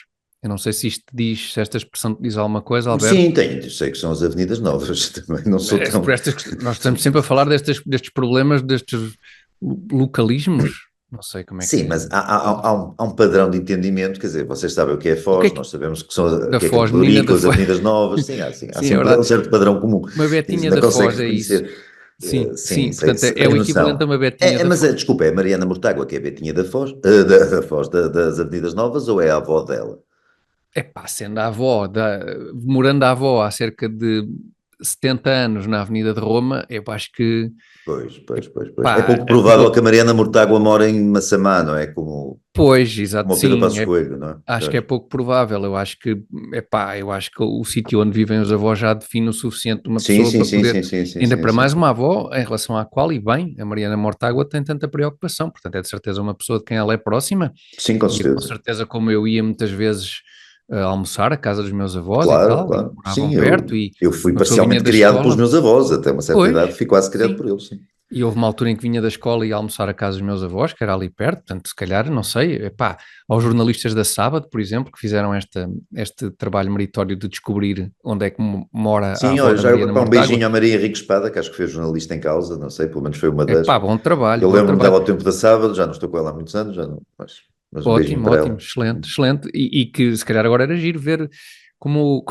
Eu não sei se isto diz, se esta expressão te diz alguma coisa, Alberto. sim, sei que são as avenidas novas, também não sou tão... Nós estamos sempre a falar destes problemas, destes localismos. Não sei como é Sim, que. mas há um padrão de entendimento, quer dizer, vocês sabem o que é O que é Foz, que. nós sabemos que, são, Da que é Foz, Campo de menina Ourique, da as Foz. Avenidas Novas, sim, há Sim, é sempre um verdade. certo padrão comum. Uma Isso betinha ainda da consegue Foz, é isso. reconhecer. Sim, Sim, sim. Portanto, é tenho o equivalente a noção. uma betinha da Mas Foz. desculpa, é a Mariana Mortágua que é a Betinha da Foz, da Foz, das Avenidas Novas, ou é a avó dela? Sendo a avó, morando a avó há cerca de 70 anos na Avenida de Roma, eu acho que, Pois. É pá, pouco provável que a Mariana Mortágua more em Massamá, não é? pois, Como exato, o Pedro sim, Passos Coelho, não é? acho que é Pois. pouco provável. Eu acho que o sítio onde vivem os avós já define o suficiente de uma Sim, pessoa sim, para sim, poder, sim, sim, sim, ainda sim, para sim. mais uma avó em relação à qual, e bem, a Mariana Mortágua tem tanta preocupação, portanto é de certeza uma pessoa de quem ela é próxima, Sim, com e com certeza. certeza como eu ia muitas vezes almoçar à casa dos meus avós e Claro, tal, e claro. moravam Sim, perto, e eu fui uma pessoa vinha parcialmente da criado pelos escola, meus avós, até uma certa pois, idade fui quase criado sim. por eles, sim. E houve uma altura em que vinha da escola e ia almoçar a casa dos meus avós, que era ali perto, portanto, se calhar, não sei, epá, aos jornalistas da Sábado, por exemplo, que fizeram este trabalho meritório de descobrir onde é que mora a Sim, avó olha, da já Mariana pá, um Mortágua. beijinho à Maria Henrique Espada, que acho que foi jornalista em causa, não sei, pelo menos foi uma das. Epá, bom trabalho, Eu bom lembro-me trabalho. dela ao tempo da Sábado, já não estou com ela há muitos anos, já não, mas um beijinho Ótimo, para ótimo, ela. excelente, excelente. E que se calhar agora era giro ver como,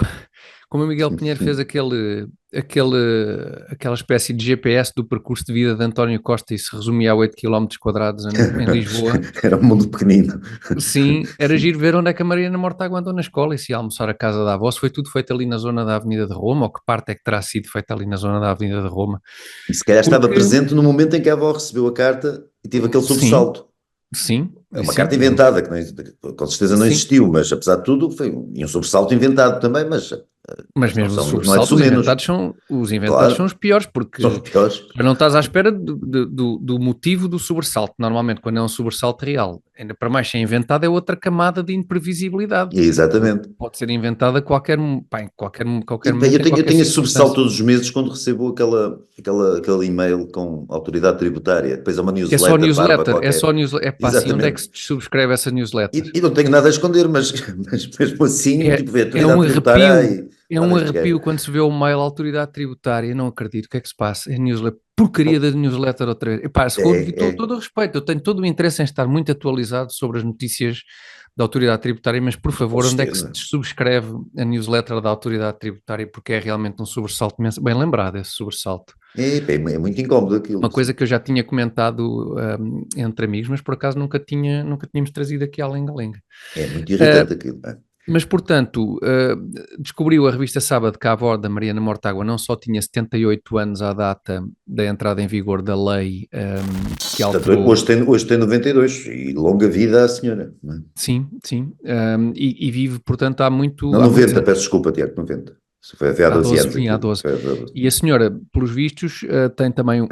como o Miguel Pinheiro fez aquela espécie de GPS do percurso de vida de António Costa e se resumia a 8 km² em Lisboa. Era um mundo pequenino. Sim, era giro ver onde é que a Mariana Mortágua andou na escola e se ia almoçar à casa da avó, se foi tudo feito ali na zona da Avenida de Roma, ou que parte é que terá sido feita ali na zona da Avenida de Roma. E se calhar estava Porque, presente no momento em que a avó recebeu a carta e teve aquele sim, sobressalto. sim, É e uma sim, carta inventada, que não, com certeza não sim. existiu, mas apesar de tudo foi um sobressalto inventado também, Mas mas não, mesmo os não é de sobressaltos, sumenos. os inventados são Claro, os piores, são os porque piores. não estás à espera do motivo do sobressalto. Normalmente, quando é um sobressalto real, ainda para mais ser inventado, é outra camada de imprevisibilidade, porque Exatamente. pode ser inventada a E, qualquer bem, momento, em eu qualquer tenho esse sobressalto circunstância. todos os meses quando recebo aquele e-mail com autoridade tributária. Depois é uma É só newsletter parva newsletter, é qualquer. só newsletter. Epá, assim, onde é que Exatamente. se subscreve essa newsletter? E não tenho nada a esconder, mas mesmo assim, É, tipo, vê a é um autoridade tributária, arrepio, ai, é lá um deste gajo. arrepio quando se vê o mail à autoridade tributária. Eu não acredito. O que é que se passa? É newsletter. Porcaria da newsletter outra vez. Epá, com É, todo o respeito, eu tenho todo o interesse em estar muito atualizado sobre as notícias da autoridade tributária, mas por com favor, onde é que se certeza. subscreve a newsletter da autoridade tributária? Porque é realmente um sobressalto imenso. Bem lembrado esse sobressalto. É muito incómodo aquilo, Uma coisa sim. que eu já tinha comentado entre amigos, mas por acaso nunca tínhamos trazido aqui à lenga-lenga. É muito irritante aquilo. Mas, portanto, descobriu a revista Sábado que a avó da Mariana Mortágua não só tinha 78 anos à data da entrada em vigor da lei que Portanto, alterou. hoje tem 92 e longa vida à senhora. Não, é? Sim, sim, e vive, portanto, Não, há muitos 90, anos. peço desculpa, Tiago, 90. Isso foi há Há 12 12, anos sim, há aquilo. 12. E a senhora, pelos vistos, tem também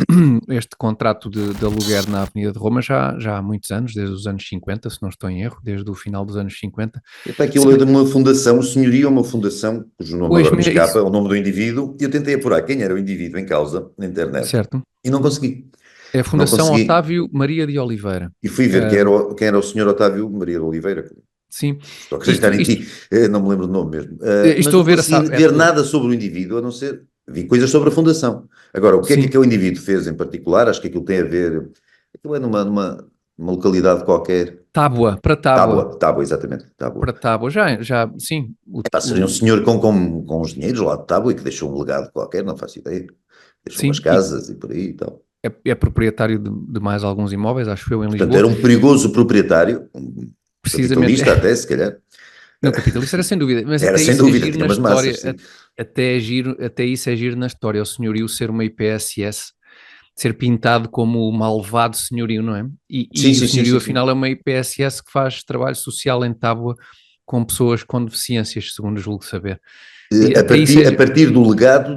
este contrato de aluguer na Avenida de Roma já há muitos anos, desde os anos 50, se não estou em erro, desde o final dos anos 50. Epá, aquilo é Sendo de que, uma fundação, o senhorio é uma fundação, cujo nome pois, agora me escapa, isso, é o nome do indivíduo, e eu tentei apurar quem era o indivíduo em causa na internet certo. e não consegui. É a Não Fundação consegui. Otávio Maria de Oliveira. E fui ver Ah, quem era o senhor Otávio Maria de Oliveira. sim, Estou a isto, acreditar em isto, ti, não me lembro do nome mesmo. Mas estou a não ver consegui ver nada sobre o indivíduo, a não ser. Vi coisas sobre a fundação. Agora, o que é que sim, aquele indivíduo fez em particular? Acho que aquilo tem a ver. Aquilo é numa localidade qualquer. Tábua, Tábua, exatamente. Tábua. para Tábua, já, sim, Epá, seria um senhor com uns dinheiros lá de Tábua e que deixou um legado qualquer, não faço ideia. Deixou umas sim, e casas e por aí e tal. é proprietário de mais alguns imóveis, acho eu, em Portanto, Lisboa, era um perigoso proprietário, um precisamente, capitalista até, se calhar. não, capitalista era sem dúvida, mas Era até sem isso é dúvida, giro tinha na umas massas, história, sim. até, até isso é giro na história, o senhorio ser uma IPSS, ser pintado como o malvado senhorio, não é? Sim, E o sim, sim, senhorio, sim, sim. afinal, é uma IPSS que faz trabalho social em Tábua com pessoas com deficiências, segundo julgo saber. E até isso é. A partir do legado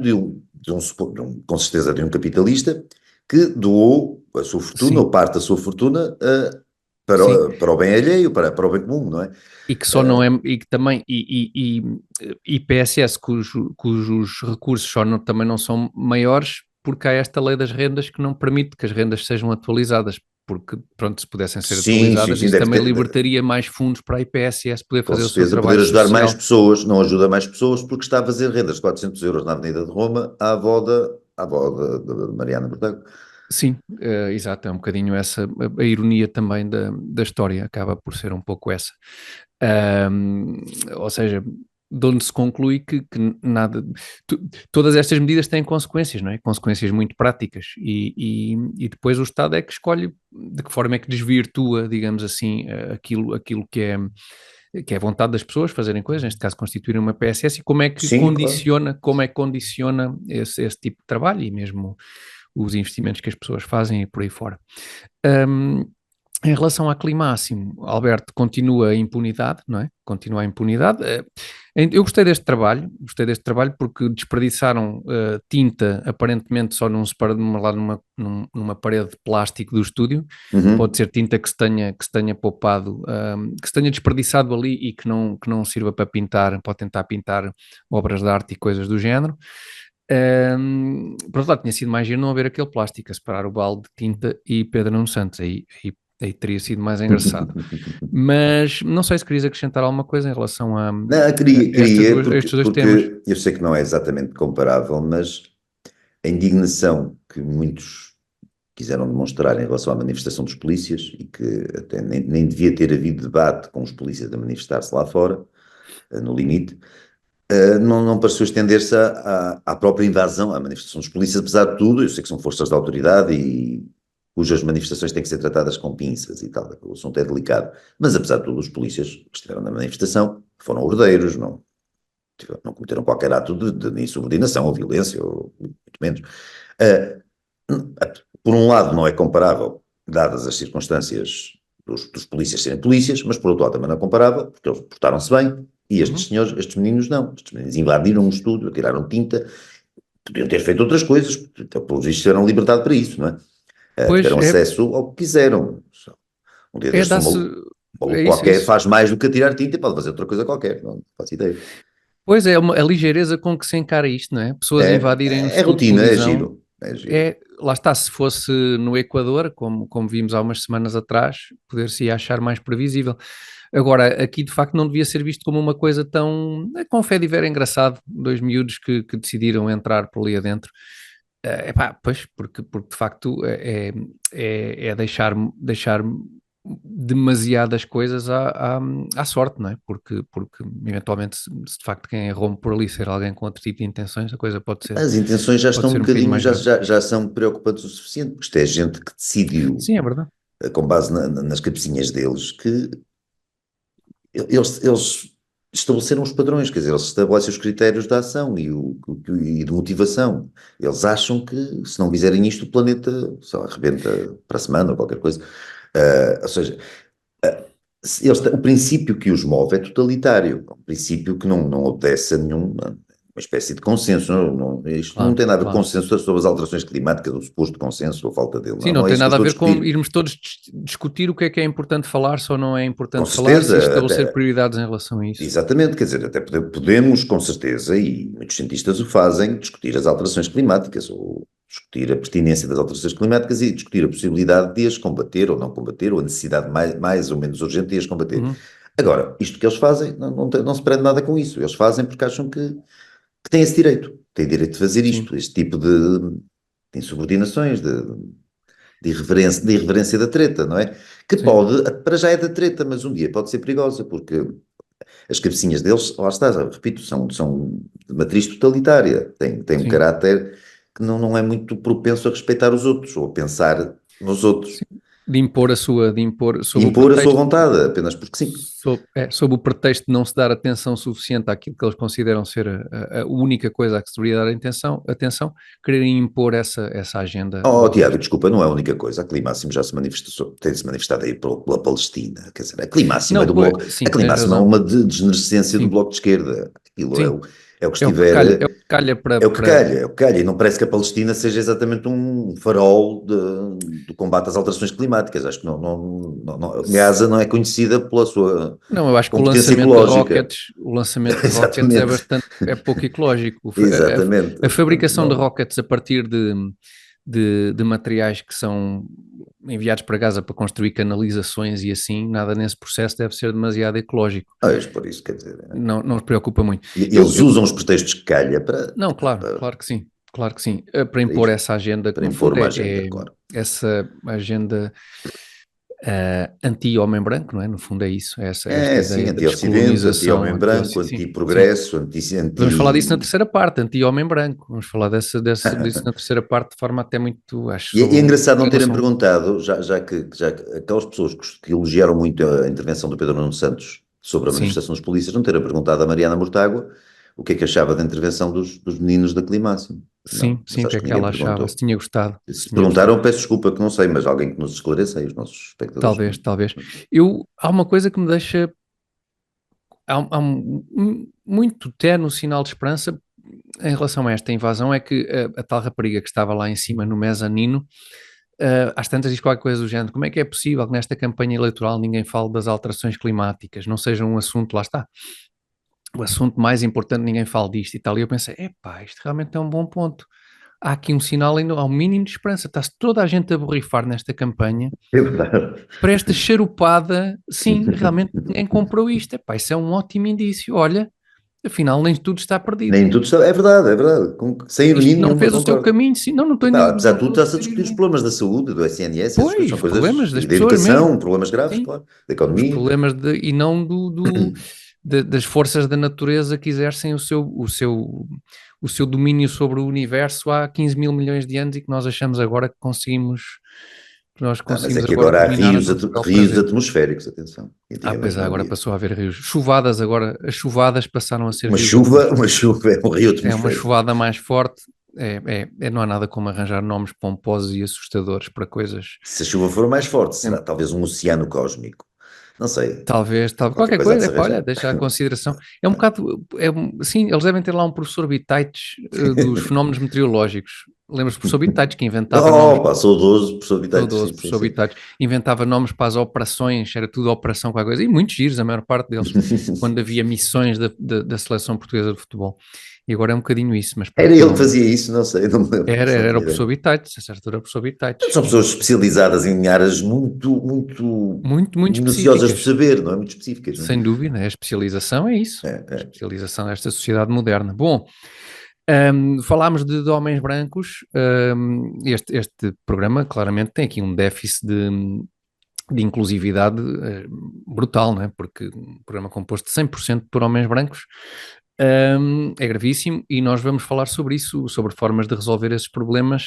com certeza de um capitalista que doou a sua fortuna, ou Sim, parte da sua fortuna, sim. para o bem alheio, para o bem comum, não é? E que só não é. E que também. E PSS cujos recursos também não são maiores, porque há esta lei das rendas que não permite que as rendas sejam atualizadas. Porque, pronto, se pudessem ser Sim, sim, atualizadas, sim, isso deve também ter, libertaria mais fundos para a IPSS poder com fazer o seu certeza, poder trabalho ajudar mais social. pessoas, não ajuda mais pessoas porque está a fazer rendas de 400 euros na Avenida de Roma à avó da Mariana Mortágua. Sim, exato, é um bocadinho essa a ironia também da história, acaba por ser um pouco essa. Ahm, ou seja, de onde se conclui que nada, tu- todas estas medidas têm consequências, não é? Consequências muito práticas e depois o Estado é que escolhe de que forma é que desvirtua, digamos assim, aquilo que é que é a vontade das pessoas fazerem coisas, neste caso constituírem uma PSS, e como é que Sim, claro. condiciona esse tipo de trabalho e mesmo os investimentos que as pessoas fazem e por aí fora. Em relação à Climáximo, Alberto, continua a impunidade, não é? Continua a impunidade. Eu gostei deste trabalho porque desperdiçaram tinta aparentemente só lá numa parede de plástico do estúdio. Pode ser tinta que se tenha poupado, que se tenha desperdiçado ali e que não sirva para pintar, para tentar pintar obras de arte e coisas do género. Por outro lado, tinha sido mais giro não haver aquele plástico a separar o balde de tinta e Pedro Nuno Santos, aí teria sido mais engraçado. Mas não sei se querias acrescentar alguma coisa em relação Não, queria, a porque, estes dois temas. porque eu sei que não é exatamente comparável, mas a indignação que muitos quiseram demonstrar em relação à manifestação dos polícias, e que até nem devia ter havido debate com os polícias a manifestar-se lá fora, no limite, não pareceu estender-se à própria invasão, à manifestação dos polícias, apesar de tudo. Eu sei que são forças de autoridade e cujas manifestações têm que ser tratadas com pinças e tal, o assunto é delicado, mas apesar de tudo os polícias que estiveram na manifestação foram ordeiros, não cometeram qualquer ato de insubordinação ou violência, ou muito menos. Por um lado não é comparável, dadas as circunstâncias dos polícias serem polícias, mas por outro lado também não é comparável, porque eles portaram-se bem, e estes senhores, estes meninos não. Estes meninos invadiram um estúdio, tiraram tinta, podiam ter feito outras coisas, então, pelos vistos tiveram liberdade para isso, não é? Pois, Tiveram acesso ao que quiseram. Um dia destes, dá-se, um maluco é isso, é qualquer isso. faz mais do que tirar tinta e pode fazer outra coisa qualquer, não faço ideia. Pois é, a ligeireza com que se encara isto, não é? Pessoas invadirem um É estúdio de rotina, televisão. é giro. Lá está, se fosse no Equador, como vimos há umas semanas atrás, poder-se achar mais previsível. Agora, aqui de facto não devia ser visto como uma coisa tão, com fé de ver engraçado, dois miúdos que decidiram entrar por ali adentro. Pois, porque de facto é deixar demasiadas coisas à sorte, não é? Porque eventualmente, se de facto quem rompe por ali ser alguém com outro tipo de intenções, a coisa As intenções já pode estão um ser um bocadinho bocadinho, mais grave. já são preocupantes o suficiente, porque isto é gente que decidiu, Sim, é verdade. com base nas cabecinhas deles, que eles estabeleceram os padrões, quer dizer, eles estabelecem os critérios de ação e de motivação. Eles acham que se não fizerem isto o planeta só arrebenta para a semana ou qualquer coisa. Ou seja, o princípio que os move é totalitário, um princípio que não obedece a nenhuma uma espécie de consenso. Isto não Claro, tem nada a ver com claro. consenso sobre as alterações climáticas, o suposto consenso ou falta dele. Sim, não Não é tem isso que eu nada a estou a ver com discutir. irmos todos discutir o que é importante falar, só não é Com importante falar, se certeza, estabelecer prioridades em relação a isso. exatamente, quer dizer, até podemos, com certeza, e muitos cientistas o fazem, discutir as alterações climáticas, ou discutir a pertinência das alterações climáticas e discutir a possibilidade de as combater ou não combater, ou a necessidade mais ou menos urgente de as combater. Uhum. Agora, isto que eles fazem, não se prende nada com isso. Eles fazem porque acham que têm esse direito. Têm direito de fazer Sim, isto, este tipo de insubordinações, de irreverência da treta, não é? Que sim, pode, para já é da treta, mas um dia pode ser perigosa, porque as cabecinhas deles, lá está, repito, são de matriz totalitária, têm um sim. caráter que não é muito propenso a respeitar os outros, ou a pensar nos outros. Sim. De impor E sob o impor a sua pretexto, vontade, apenas porque sim. sob o pretexto de não se dar atenção suficiente àquilo que eles consideram ser a única coisa a que se deveria dar atenção, quererem impor essa agenda Oh, aos Tiago, outros. desculpa, não é a única coisa. A Climáximo já se manifestou, tem-se manifestado aí pela Palestina. Quer dizer, a Climáximo é Não, do Bloco, a sim, tens Climáximo é razão. uma degenerescência do Sim, Bloco de Esquerda. Aquilo sim. é o que É estiver. o que calha É o que calha, é o que calha, e não parece que a Palestina seja exatamente um farol do combate às alterações climáticas. Acho que Gaza não é conhecida pela sua Não, eu acho que competência ecológica. o lançamento de rockets Exatamente, é pouco ecológico. exatamente. A Portanto, fabricação de não. rockets a partir de materiais que são enviados para Gaza para construir canalizações e assim, nada nesse processo deve ser demasiado ecológico. Por isso, quer dizer, Não nos preocupa muito. eles usam os pretextos que calha Não, claro que sim. Claro que sim. Para para impor isto, essa agenda, que para no impor fundo uma agenda, claro. essa agenda anti-homem branco, não é? No fundo é isso, esta É, sim, ideia da anti-Ocidente, descolonização, anti-homem branco, sim, sim. anti-progresso, Vamos falar disso na anti. terceira parte, anti-homem branco. Vamos falar disso na terceira parte de forma até muito, acho, E é engraçado não em terem relação... perguntado, já que aquelas pessoas que elogiaram muito a intervenção do Pedro Nuno Santos sobre a sim, manifestação dos polícias, não terem perguntado à Mariana Mortágua o que é que achava da intervenção dos meninos da Climáximo. Não, sim, mas sim, o que acho é que que ninguém ela achava, se perguntou. tinha gostado, Se se tinha perguntaram, gostado. peço desculpa que não sei, mas alguém que nos esclareça aí, os nossos espectadores. Talvez, talvez. Há uma coisa que me deixa, muito tenue sinal de esperança em relação a esta invasão, é que a tal rapariga que estava lá em cima no mezanino, às tantas diz qualquer coisa do género, como é que é possível que nesta campanha eleitoral ninguém fale das alterações climáticas, não seja um assunto, lá está, o assunto mais importante, ninguém fala disto e tal, e eu pensei, epá, isto realmente é um bom ponto. Há aqui um sinal ainda ao mínimo de esperança. Está-se toda a gente a borrifar nesta campanha É verdade. para esta charupada. Sim, realmente ninguém comprou isto. Epá, isso é um ótimo indício. Olha, afinal nem tudo está perdido. Nem tudo está. É verdade, é verdade. Sem ironia Isto não nenhuma, fez o seu concordo. caminho. Sim, não, não estou, Epá, apesar não de tudo, estou a está-se a fazer discutir os ironia. problemas da saúde, do SNS, essas coisas Pois, são os coisas problemas das da pessoas mesmo. educação, problemas graves, Sim, claro, da os economia. problemas e não das forças da natureza que exercem o seu domínio sobre o universo há 15 mil milhões de anos e que nós achamos agora que nós Não, mas é conseguimos que agora agora há dominar a rios, nosso bel rios prazer. atmosféricos, atenção. Antigamente Pois há, não agora havia. passou a haver rios. Chuvadas agora, as chuvadas passaram a ser rios Uma atmosféricos. chuva é um rio É uma atmosférico. chuvada mais forte. Não há nada como arranjar nomes pomposos e assustadores para coisas. Se a chuva for mais forte, É, será talvez um oceano cósmico. Não sei, talvez, qualquer qualquer coisa há de coisa, se epá, olha, arranjar. deixa a consideração. É um bocado, sim, eles devem ter lá um professor Bitaites dos fenómenos meteorológicos. Lembras-te do professor Bitaites que inventava nomes. Oh, pá, saudoso, professor Vitalis, sim, Saudoso sim, professor sim. Bitaites, inventava nomes para as operações, era tudo operação qualquer coisa, e muitos giros, a maior parte deles, quando havia missões da seleção portuguesa de futebol. E agora é um bocadinho isso, mas Era pronto, ele que não. fazia isso, não sei, não me lembro, Era, isso não era tinha o professor ideia. Bitaites, a certa altura era o professor Bitaites. São pessoas especializadas em áreas muito, muito Muito, muito minuciosas de específicas, saber, não é? Muito específicas, não é? sem dúvida, a especialização é isso, É, a é. especialização desta sociedade moderna. Bom, falámos de homens brancos, este programa claramente tem aqui um déficit de inclusividade brutal, não é? Porque um programa composto de 100% por homens brancos é gravíssimo e nós vamos falar sobre isso, sobre formas de resolver esses problemas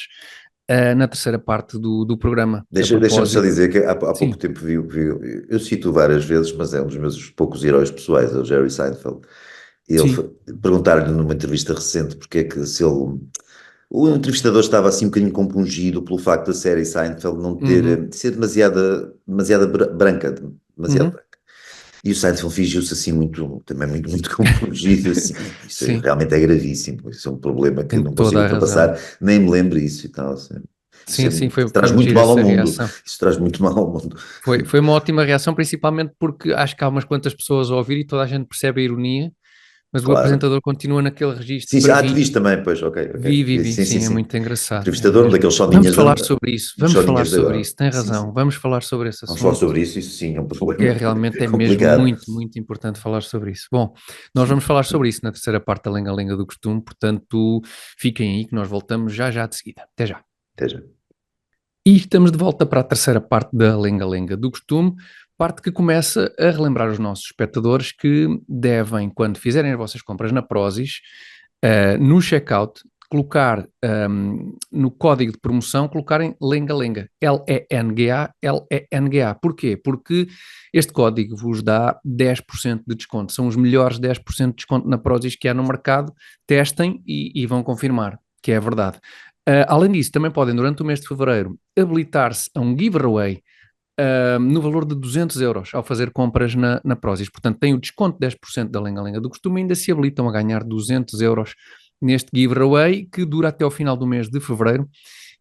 na terceira parte do programa. A Deixa-me só propósito, dizer que há pouco sim, tempo eu cito várias vezes, mas é um dos meus poucos heróis pessoais, é o Jerry Seinfeld. sim, Perguntaram-lhe numa entrevista recente porque é que se ele. O entrevistador estava assim um bocadinho compungido pelo facto da série Seinfeld não ter, uhum, de ser demasiada branca, demasiado uhum, branca. E o Seinfeld fingiu-se assim também muito, muito compungido, assim, isso sim, realmente é gravíssimo, isso é um problema que tem não consigo toda a razão. ultrapassar, nem me lembro isso e tal, assim. Isso, Sim, sim, foi, traz foi muito muito gira mal ao essa mundo, reação. isso traz muito mal ao mundo. Foi uma ótima reação, principalmente porque acho que há umas quantas pessoas a ouvir e toda a gente percebe a ironia, mas o Claro. apresentador continua naquele registro Sim, sim, bravinho. tu viste também, pois, ok, ok. Vi, Sim, sim, sim, é sim. muito engraçado, é Entrevistador, um mesmo. daqueles Vamos soninhas, falar sobre isso, uns vamos falar soninhas de sobre agora. isso, tem Sim, razão, sim. vamos falar sobre esse Vamos falar assunto, sobre isso sim, é um que problema realmente é mesmo complicado. muito, muito importante falar sobre isso. Bom, nós Sim, vamos falar sobre isso na terceira parte da Lenga-Lenga do Costume, portanto, fiquem aí que nós voltamos já já de seguida. Até já. até já. E estamos de volta para a terceira parte da Lenga-Lenga do Costume, parte que começa a relembrar os nossos espectadores que devem, quando fizerem as vossas compras na Prozis, no checkout, colocar no código de promoção, colocarem Lenga-Lenga, Lenga, Lenga. Porquê? Porque este código vos dá 10% de desconto. São os melhores 10% de desconto na Prozis que há no mercado. Testem e vão confirmar que é verdade. Além disso, também podem, durante o mês de fevereiro, habilitar-se a um giveaway no valor de 200 euros ao fazer compras na Prozis. Portanto, têm o desconto de 10% da lenga-lenga do costume e ainda se habilitam a ganhar 200 euros neste giveaway que dura até ao final do mês de fevereiro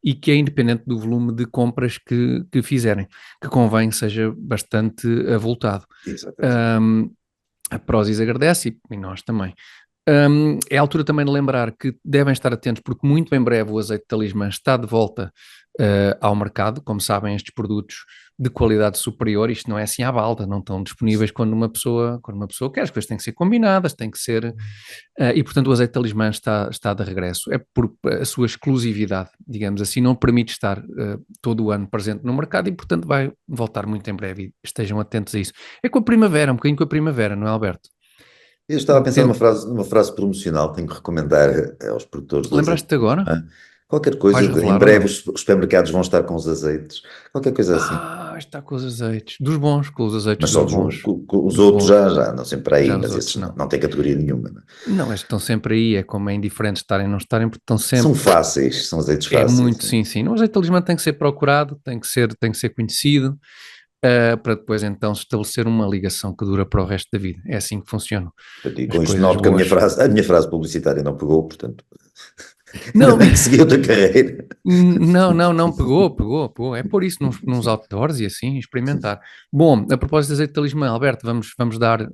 e que é independente do volume de compras que fizerem, que convém que seja bastante avultado. Exatamente. A Prozis agradece e nós também. É a altura também de lembrar que devem estar atentos, porque muito em breve o azeite de talismã está de volta ao mercado. Como sabem, estes produtos de qualidade superior, isto não é assim à balda, não estão disponíveis quando uma pessoa quer. As coisas têm que ser combinadas, têm que ser. E portanto, o azeite de talismã está de regresso. É por a sua exclusividade, digamos assim, não permite estar todo o ano presente no mercado e, portanto, vai voltar muito em breve. E estejam atentos a isso. É com a primavera, um bocadinho com a primavera, não é, Alberto? Eu estava a pensar Tente, numa frase promocional, tenho que recomendar aos produtores do azeite lembraste-te de agora? Lisboa. Qualquer coisa, Vais em revelar ou breve não? os supermercados vão estar com os azeites, qualquer coisa assim. Vais estar com os azeites, dos bons, com os azeites Mas só dos bons. os Dos outros bons. já não sempre aí, Já mas os outros esses não. não têm categoria nenhuma. Não é? Não, estes estão sempre aí, é como é indiferente estarem ou não estarem, porque estão São sempre. fáceis, são azeites É fáceis. muito, sim, sim. O azeite de talismã tem que ser procurado, tem que ser conhecido, para depois então se estabelecer uma ligação que dura para o resto da vida. É assim que funcionam E as com isto coisas noto que boas. a minha frase publicitária não pegou, portanto, ainda Não, bem que segui outra carreira. não, pegou. É pôr isso nos outdoors e assim, experimentar. Bom, a propósito de azeite de talismã, Alberto, vamos dar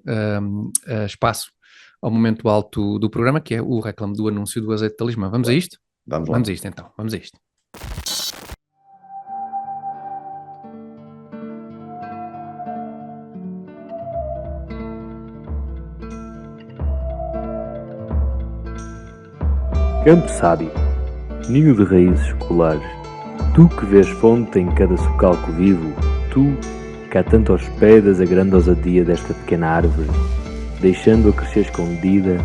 espaço ao momento alto do programa, que é o reclame do anúncio do azeite de talismã. Vamos a Claro. isto? Vamos Vamos lá. a isto então, vamos a isto. Campo sábio, ninho de raízes escolares, tu que vês fonte em cada socalco vivo, tu que há tanto hospedas a grande ousadia desta pequena árvore, deixando-a crescer escondida,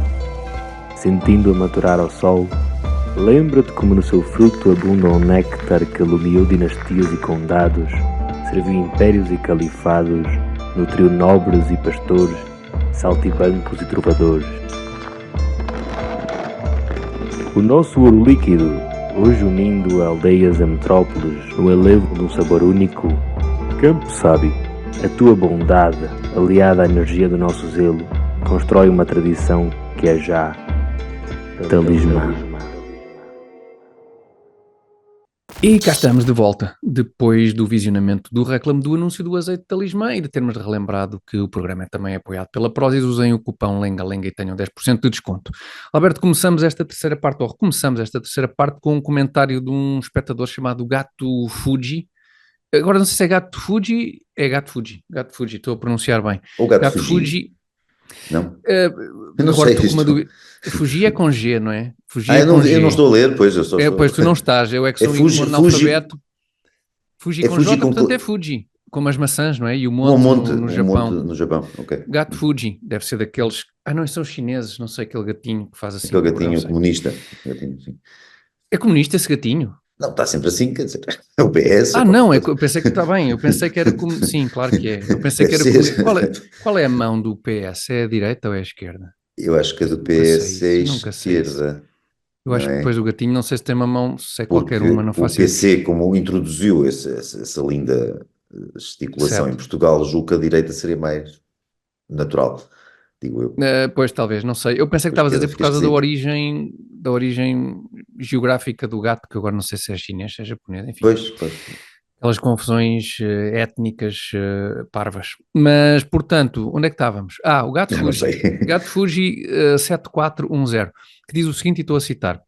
sentindo-a maturar ao sol, lembra-te como no seu fruto abunda um néctar que alumiou dinastias e condados, serviu impérios e califados, nutriu nobres e pastores, saltibancos e trovadores. O nosso ouro líquido, hoje unindo aldeias a metrópoles no elevo de um sabor único, campo sábio, a tua bondade, aliada à energia do nosso zelo, constrói uma tradição que é já talismã. E cá estamos de volta, depois do visionamento do reclame do anúncio do azeite de talismã e de termos relembrado que o programa é também apoiado pela Prozis. Usem o cupão Lenga-Lenga e tenham 10% de desconto. Alberto, recomeçamos esta terceira parte com um comentário de um espectador chamado Gato Fuji. Agora não sei se é Gato Fuji, Gato Fuji, estou a pronunciar bem. Ou gato Gato Fuji. Fuji. Não? Eu não Agora sei estou com uma isto. dúvida. Fuji é com G, não é? Fuji Eu é com não G. estou a ler, pois eu só estou. Pois tu não estás, eu é que É sou Fuji, um analfabeto. Fuji é com Fuji J, com portanto é Fuji, como as maçãs, não é? E o um monte monte, no um monte Japão. no Japão, ok. Gato Fuji, deve ser daqueles. Não, são chineses, não sei, aquele gatinho que faz assim. Aquele Agora não gatinho sei. comunista. Gatinho, sim. É comunista esse gatinho? Não, está sempre assim, quer dizer, é o PS. Não, eu pensei que está bem, eu pensei que era como. Sim, claro que é. Eu pensei que Deve era ser. comunista. Qual é a mão do PS? É a direita ou é a esquerda? Eu acho que a do Nunca sei PS é isso, a eu nunca sei isso. esquerda, Eu não acho que é? depois o gatinho, não sei se tem uma mão, se é qualquer uma, Porque não o faço ideia. PC, como introduziu essa linda gesticulação em Certo. Portugal, julgo que a direita seria mais natural, digo eu. Pois talvez, não sei. Eu pensei que A estavas a esquerda dizer por fica causa esquisito. da origem geográfica do gato, que agora não sei se é chinês, se é japonês, enfim. Pois, pois. Aquelas confusões étnicas parvas. Mas, portanto, onde é que estávamos? O Gato Eu não Fuji. sei. Gato Fuji 7410, que diz o seguinte, e estou a citar: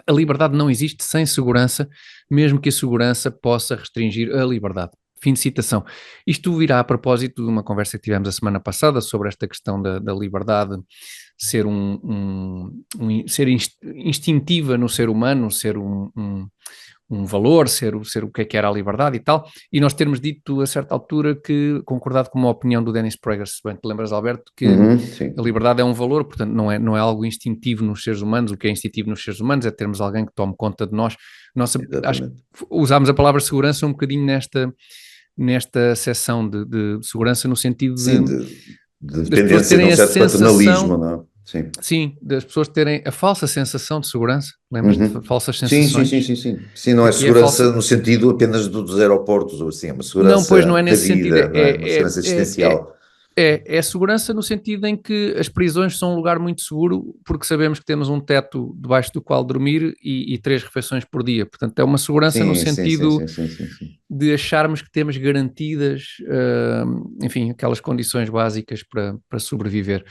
a liberdade não existe sem segurança, mesmo que a segurança possa restringir a liberdade. Fim de citação. Isto virá a propósito de uma conversa que tivemos a semana passada sobre esta questão da liberdade ser ser instintiva no ser humano, ser um valor, ser o que era a liberdade e tal, e nós termos dito a certa altura que, concordado com uma opinião do Dennis Prager, se bem te lembras, Alberto, que Sim. a liberdade é um valor, portanto não é algo instintivo nos seres humanos. O que é instintivo nos seres humanos é termos alguém que tome conta de nós. Acho que usámos a palavra segurança um bocadinho nesta seção de segurança, no sentido Sim, de dependência de um certo paternalismo, não é? Sim, das pessoas terem a falsa sensação de segurança. Lembras-te de falsas sensações? Sim. Sim, não é Aqui é segurança falsa. no sentido apenas dos aeroportos, ou assim, é uma Não, pois não segurança é da nesse sentido. vida, não é? Uma segurança existencial. É segurança no sentido em que as prisões são um lugar muito seguro, porque sabemos que temos um teto debaixo do qual dormir e 3 refeições por dia. Portanto, é uma segurança no sentido Sim. de acharmos que temos garantidas, enfim, aquelas condições básicas para sobreviver.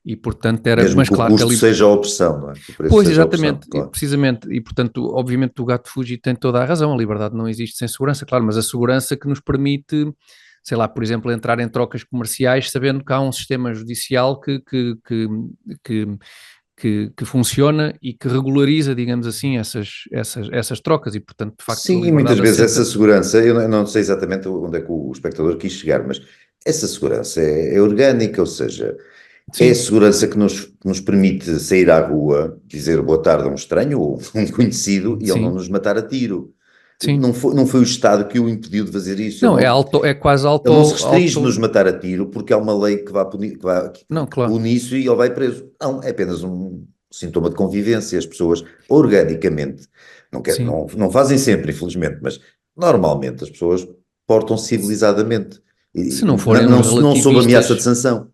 E, portanto, era... Mesmo Mas que o claro que custo seja a opressão, não é? Que o preço Pois, seja a opressão, exatamente, claro. precisamente, e portanto, obviamente o Gato Fuji tem toda a razão, a liberdade não existe sem segurança, claro, mas a segurança que nos permite, sei lá, por exemplo, entrar em trocas comerciais sabendo que há um sistema judicial que funciona e que regulariza, digamos assim, essas trocas e, portanto, de facto, a Sim, e muitas liberdade vezes assenta... essa segurança, eu não sei exatamente onde é que o espectador quis chegar, mas essa segurança é orgânica, ou seja, é a Sim, segurança que nos permite sair à rua, dizer boa tarde a um estranho ou um conhecido e ele não sim, nos matar a tiro. Sim. Não foi o Estado que o impediu de fazer isso. Não, é quase Ele não se restringe nos matar a tiro porque há uma lei que Não, claro. pune isso e ele vai preso. Não, é apenas um sintoma de convivência. As pessoas, organicamente, não fazem sempre, infelizmente, mas normalmente as pessoas portam-se civilizadamente. Se não forem não relativistas, sob ameaça de sanção.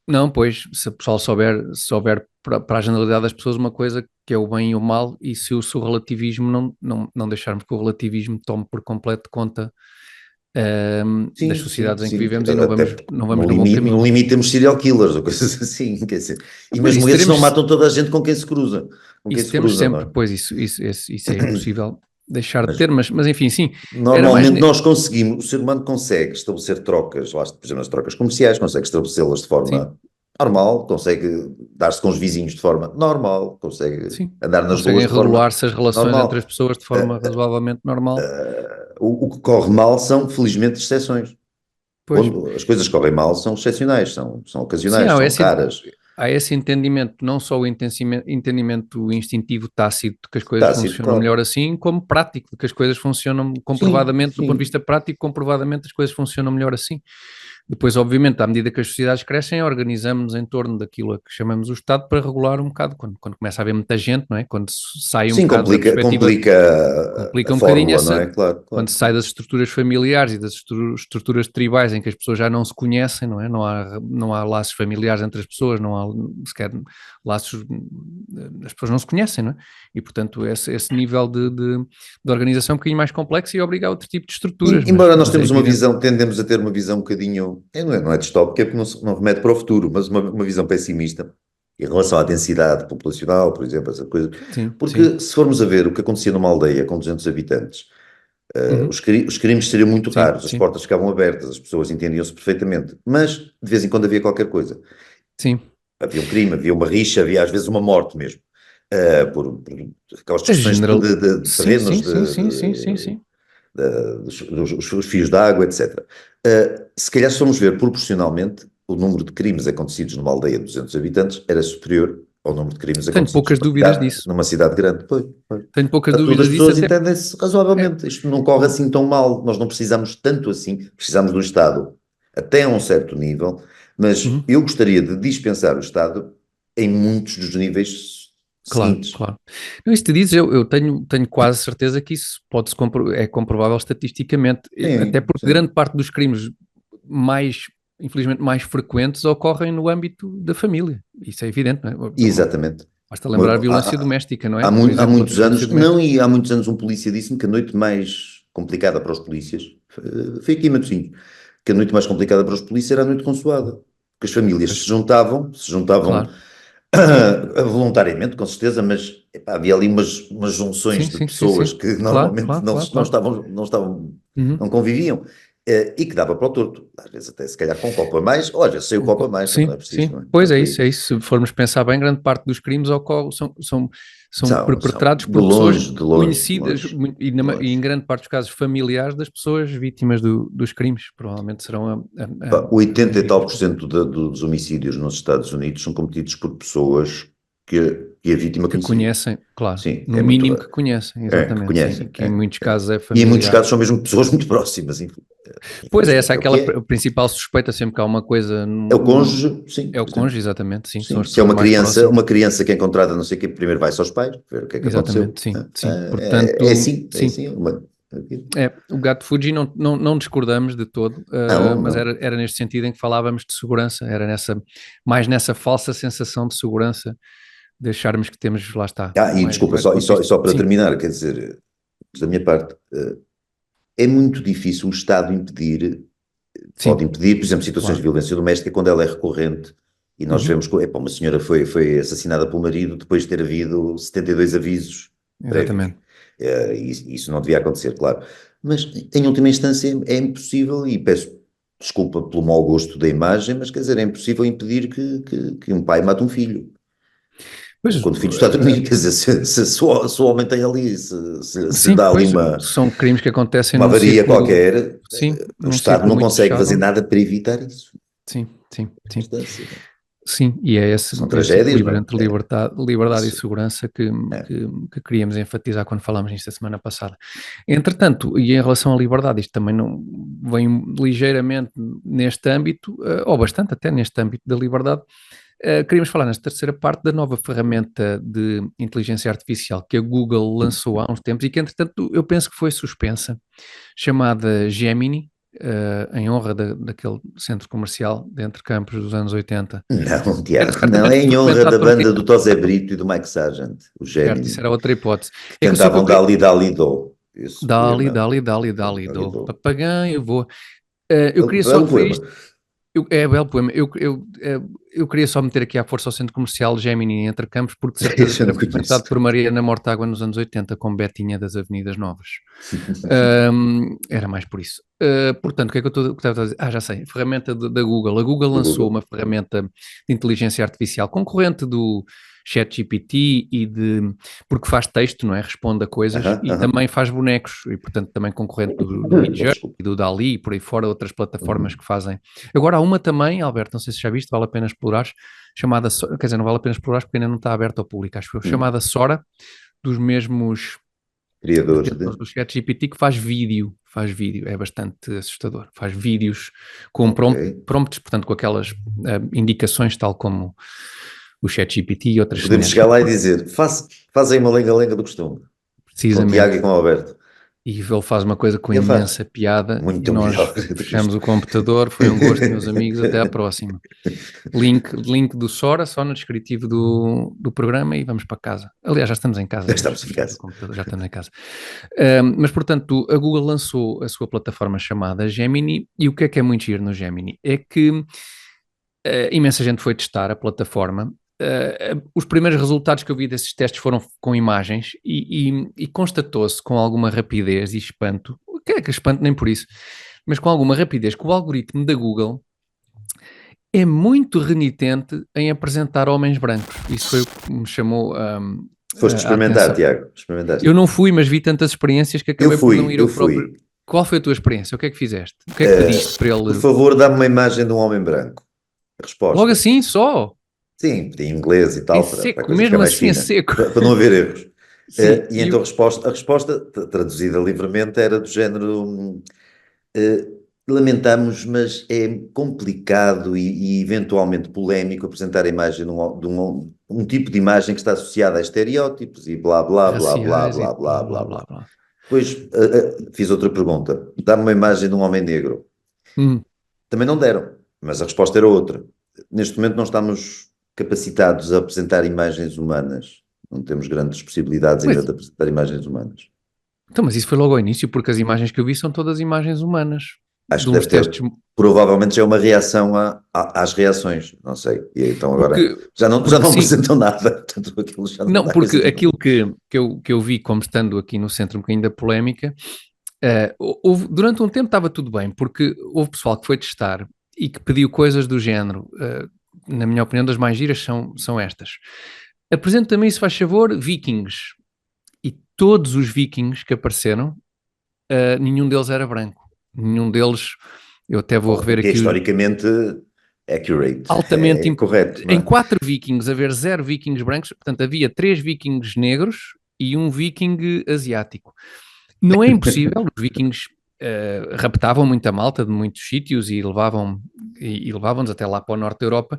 Não, pois, se o pessoal souber para a generalidade das pessoas uma coisa que é o bem e o mal, e se o relativismo não deixarmos que o relativismo tome por completo conta das sociedades em que vivemos, e não vamos no bom caminho. No limite temos serial killers ou coisas assim, quer dizer, e Mas mesmo esses não matam toda a gente com quem se cruza. Isso temos sempre, pois isso é impossível deixar de ter, mas enfim, sim. Normalmente nós conseguimos, o ser humano consegue estabelecer trocas, lá, por exemplo, as trocas comerciais, consegue estabelecê-las de forma normal, consegue dar-se com os vizinhos de forma normal, consegue andar nas ruas de forma regular-se as relações normal. Entre as pessoas de forma razoavelmente normal. O que corre mal são, felizmente, exceções. Quando as coisas correm mal são excepcionais, são ocasionais, são raras. Há esse entendimento, não só o entendimento instintivo tácito de que as coisas funcionam melhor assim, como prático, de que as coisas funcionam comprovadamente, do ponto de vista prático, comprovadamente as coisas funcionam melhor assim. Depois, obviamente, à medida que as sociedades crescem, organizamos em torno daquilo a que chamamos o Estado para regular um bocado, quando começa a haver muita gente, não é? Quando sai um bocado da perspectiva... complica um a bocadinho fórmula, não é? Claro. Quando se sai das estruturas familiares e das estruturas tribais em que as pessoas já não se conhecem, não é? Não há laços familiares entre as pessoas, não há sequer laços... As pessoas não se conhecem, não é? E, portanto, esse nível de organização é um bocadinho mais complexo e obriga a outro tipo de estruturas. Embora nós temos tendemos a ter uma visão um bocadinho... Não é distópica, porque não remete para o futuro, mas uma visão pessimista em relação à densidade populacional, por exemplo, essa coisa. Porque se formos a ver o que acontecia numa aldeia com 200 habitantes, os crimes seriam muito raros, as portas ficavam abertas, as pessoas entendiam-se perfeitamente, mas de vez em quando havia qualquer coisa. Havia um crime, havia uma rixa, havia às vezes uma morte mesmo, por aquelas discussões de terrenos, dos fios de água, etc. Se calhar, se formos ver proporcionalmente, o número de crimes acontecidos numa aldeia de 200 habitantes era superior ao número de crimes acontecidos poucas dúvidas disso. Numa cidade grande. Tenho poucas dúvidas disso. As pessoas entendem-se razoavelmente. Isto não corre assim tão mal. Nós não precisamos tanto assim. Precisamos do Estado até a um certo nível, mas eu gostaria de dispensar o Estado em muitos dos níveis seguintes. Claro. Não, isso te diz, eu tenho quase certeza que isso é comprovável estatisticamente, até porque grande parte dos crimes infelizmente mais frequentes ocorrem no âmbito da família. Isso é evidente, não é? Exatamente. Basta lembrar a violência doméstica, não é? Há muitos anos um polícia disse-me que a noite mais complicada para os polícias, foi aqui em Matosinhos, que a noite mais complicada para os polícias era a noite consoada, porque as famílias se juntavam voluntariamente, com certeza, mas havia ali umas junções de pessoas que normalmente não conviviam. E que dava para o torto, às vezes até se calhar com um copo a mais, ou às vezes sem o copo a mais, não é preciso. Não é? Pois é isso, se formos pensar bem, grande parte dos crimes são perpetrados por pessoas conhecidas e em grande parte dos casos familiares das pessoas vítimas dos crimes, provavelmente serão 80 e tal % dos homicídios nos Estados Unidos são cometidos por pessoas que a vítima conhecem, claro, no mínimo que conhecem, exatamente, que conhecem, que em muitos casos é familiar. E em muitos casos são mesmo pessoas muito próximas. Pois é, essa é aquela principal suspeita sempre que há uma coisa... É o cônjuge, sim. É o cônjuge, exatamente, sim. Se é uma criança que é encontrada, não sei o quê, primeiro vai-se aos pais, ver o que é que aconteceu. Sim. Portanto, é assim. O Gato Fuji não discordamos de todo, mas era neste sentido em que falávamos de segurança, era mais nessa falsa sensação de segurança, de acharmos que temos, lá está. E desculpa, só para terminar, quer dizer, da minha parte, é muito difícil o Estado pode impedir, por exemplo, situações de violência doméstica quando ela é recorrente, e nós vemos que uma senhora foi assassinada pelo marido depois de ter havido 72 avisos. Exatamente. Isso não devia acontecer, claro. Mas, em última instância, é impossível, e peço desculpa pelo mau gosto da imagem, mas quer dizer, é impossível impedir que um pai mate um filho. Quando o filho está a dormir, quer dizer, se o homem tem ali, se dá ali são crimes que acontecem uma avaria qualquer, sim, o Estado não consegue fazer nada para evitar isso. Sim. Sim, e é esse São tragédias, equilíbrio não é? entre liberdade e Isso. segurança que queríamos enfatizar quando falámos nisto a semana passada. Entretanto, e em relação à liberdade, isto também não vem ligeiramente neste âmbito, ou bastante até neste âmbito da liberdade. Queríamos falar nesta terceira parte da nova ferramenta de inteligência artificial que a Google lançou há uns tempos e que, entretanto, eu penso que foi suspensa, chamada Gemini, em honra daquele centro comercial de Entre Campos dos anos 80. Não, Era Tiago, não certamente é em honra documentado da por banda do Tosé Brito e do Mike Sargent, o certo, isso Gemini, era outra hipótese. que É que o seu cantavam Dali Dali Do. Esse Dali, poema. Dali, Dali, Dali, Dali do Do. papagaio, vou. Eu queria só Belo referir poema. isto. É belo poema. Eu queria só meter aqui à força ao centro comercial Gemini Entre Campos, porque de certeza Esse que eu era não conheço. frequentado por Mariana Mortágua nos anos 80, com Betinha das Avenidas Novas. Era mais por isso. Portanto, o que é que eu estava a dizer? Já sei, ferramenta da Google. A Google Do lançou Google. uma ferramenta de inteligência artificial concorrente do ChatGPT porque faz texto, não é? Responde a coisas Aham, e aham. também faz bonecos e, portanto, também concorrente do Midjourney Desculpa. e do Dali e por aí fora, outras plataformas Uhum. que fazem. Agora há uma também, Alberto, não sei se já viste, vale a pena explorar, chamada, quer dizer, não vale a pena explorar porque ainda não está aberta ao público, acho que foi, chamada Sora, dos mesmos Criadores detentores de. do ChatGPT, que faz vídeo, é bastante assustador, faz vídeos com Ok. prompts, portanto, com aquelas indicações, tal como o ChatGPT e outras Podemos semelhantes. chegar lá e dizer: faz aí uma lenga-lenga do costume. Com o Tiago Precisamente. e com o Alberto. E ele faz uma coisa com Ele faz. imensa piada e Muito nós melhor do que fechamos isto. o computador. Foi um gosto, meus amigos. Até à próxima. Link do Sora, só no descritivo do programa e vamos para casa. Aliás, já estamos em casa. Já Vamos estamos em fechar o casa. computador, já estamos em casa. Mas, portanto, a Google lançou a sua plataforma chamada Gemini e o que é muito giro no Gemini? É que imensa gente foi testar a plataforma. Os primeiros resultados que eu vi desses testes foram com imagens e constatou-se com alguma rapidez e espanto, que é que espanto nem por isso, mas com alguma rapidez que o algoritmo da Google é muito renitente em apresentar homens brancos. Isso foi o que me chamou Foste a experimentar, atenção. Tiago. Experimentaste. Eu não fui, mas vi tantas experiências que acabei por não ir Eu eu próprio. fui. Qual foi a tua experiência? O que é que fizeste? O que é que pediste para Por ele? favor, dá-me uma imagem de um homem branco. Logo Resposta. assim, só? Sim, em inglês e Em tal, para a seco, coisa ficar mesmo mais assim, em fina. seco. Para não haver erros. Sim, E então a resposta, traduzida livremente, era do género: eh, lamentamos, mas é complicado e eventualmente polémico apresentar a imagem um tipo de imagem que está associada a estereótipos e blá blá blá blá raciais e blá blá blá, blá blá, blá, blá. blá. Depois fiz outra pergunta: dá-me uma imagem de um homem negro. Hum. Também não deram, mas a resposta era outra. Neste momento não estamos capacitados a apresentar imagens humanas. Não temos grandes possibilidades ainda Mas, de apresentar imagens humanas. então, mas isso foi logo ao início, porque as imagens que eu vi são todas imagens humanas. Acho De que uns deve testes. ter, provavelmente já é uma reação às reações, não sei. E então agora Porque, já não porque sim. apresentam nada, portanto aquilo já não Não, dá porque coisa aquilo nenhuma. que eu vi, como estando aqui no centro um bocadinho da polémica, durante um tempo estava tudo bem, porque houve pessoal que foi testar e que pediu coisas do género. Na minha opinião, das mais giras são estas. Apresenta-me, se faz favor, vikings. E todos os vikings que apareceram, nenhum deles era branco. Nenhum deles, eu até vou rever Que é aqui historicamente accurate, altamente é correto, não em é? 4 vikings haver 0 vikings brancos, portanto havia 3 vikings negros e um viking asiático. Não é impossível, os vikings raptavam muita malta de muitos sítios e levavam-nos até lá para o norte da Europa,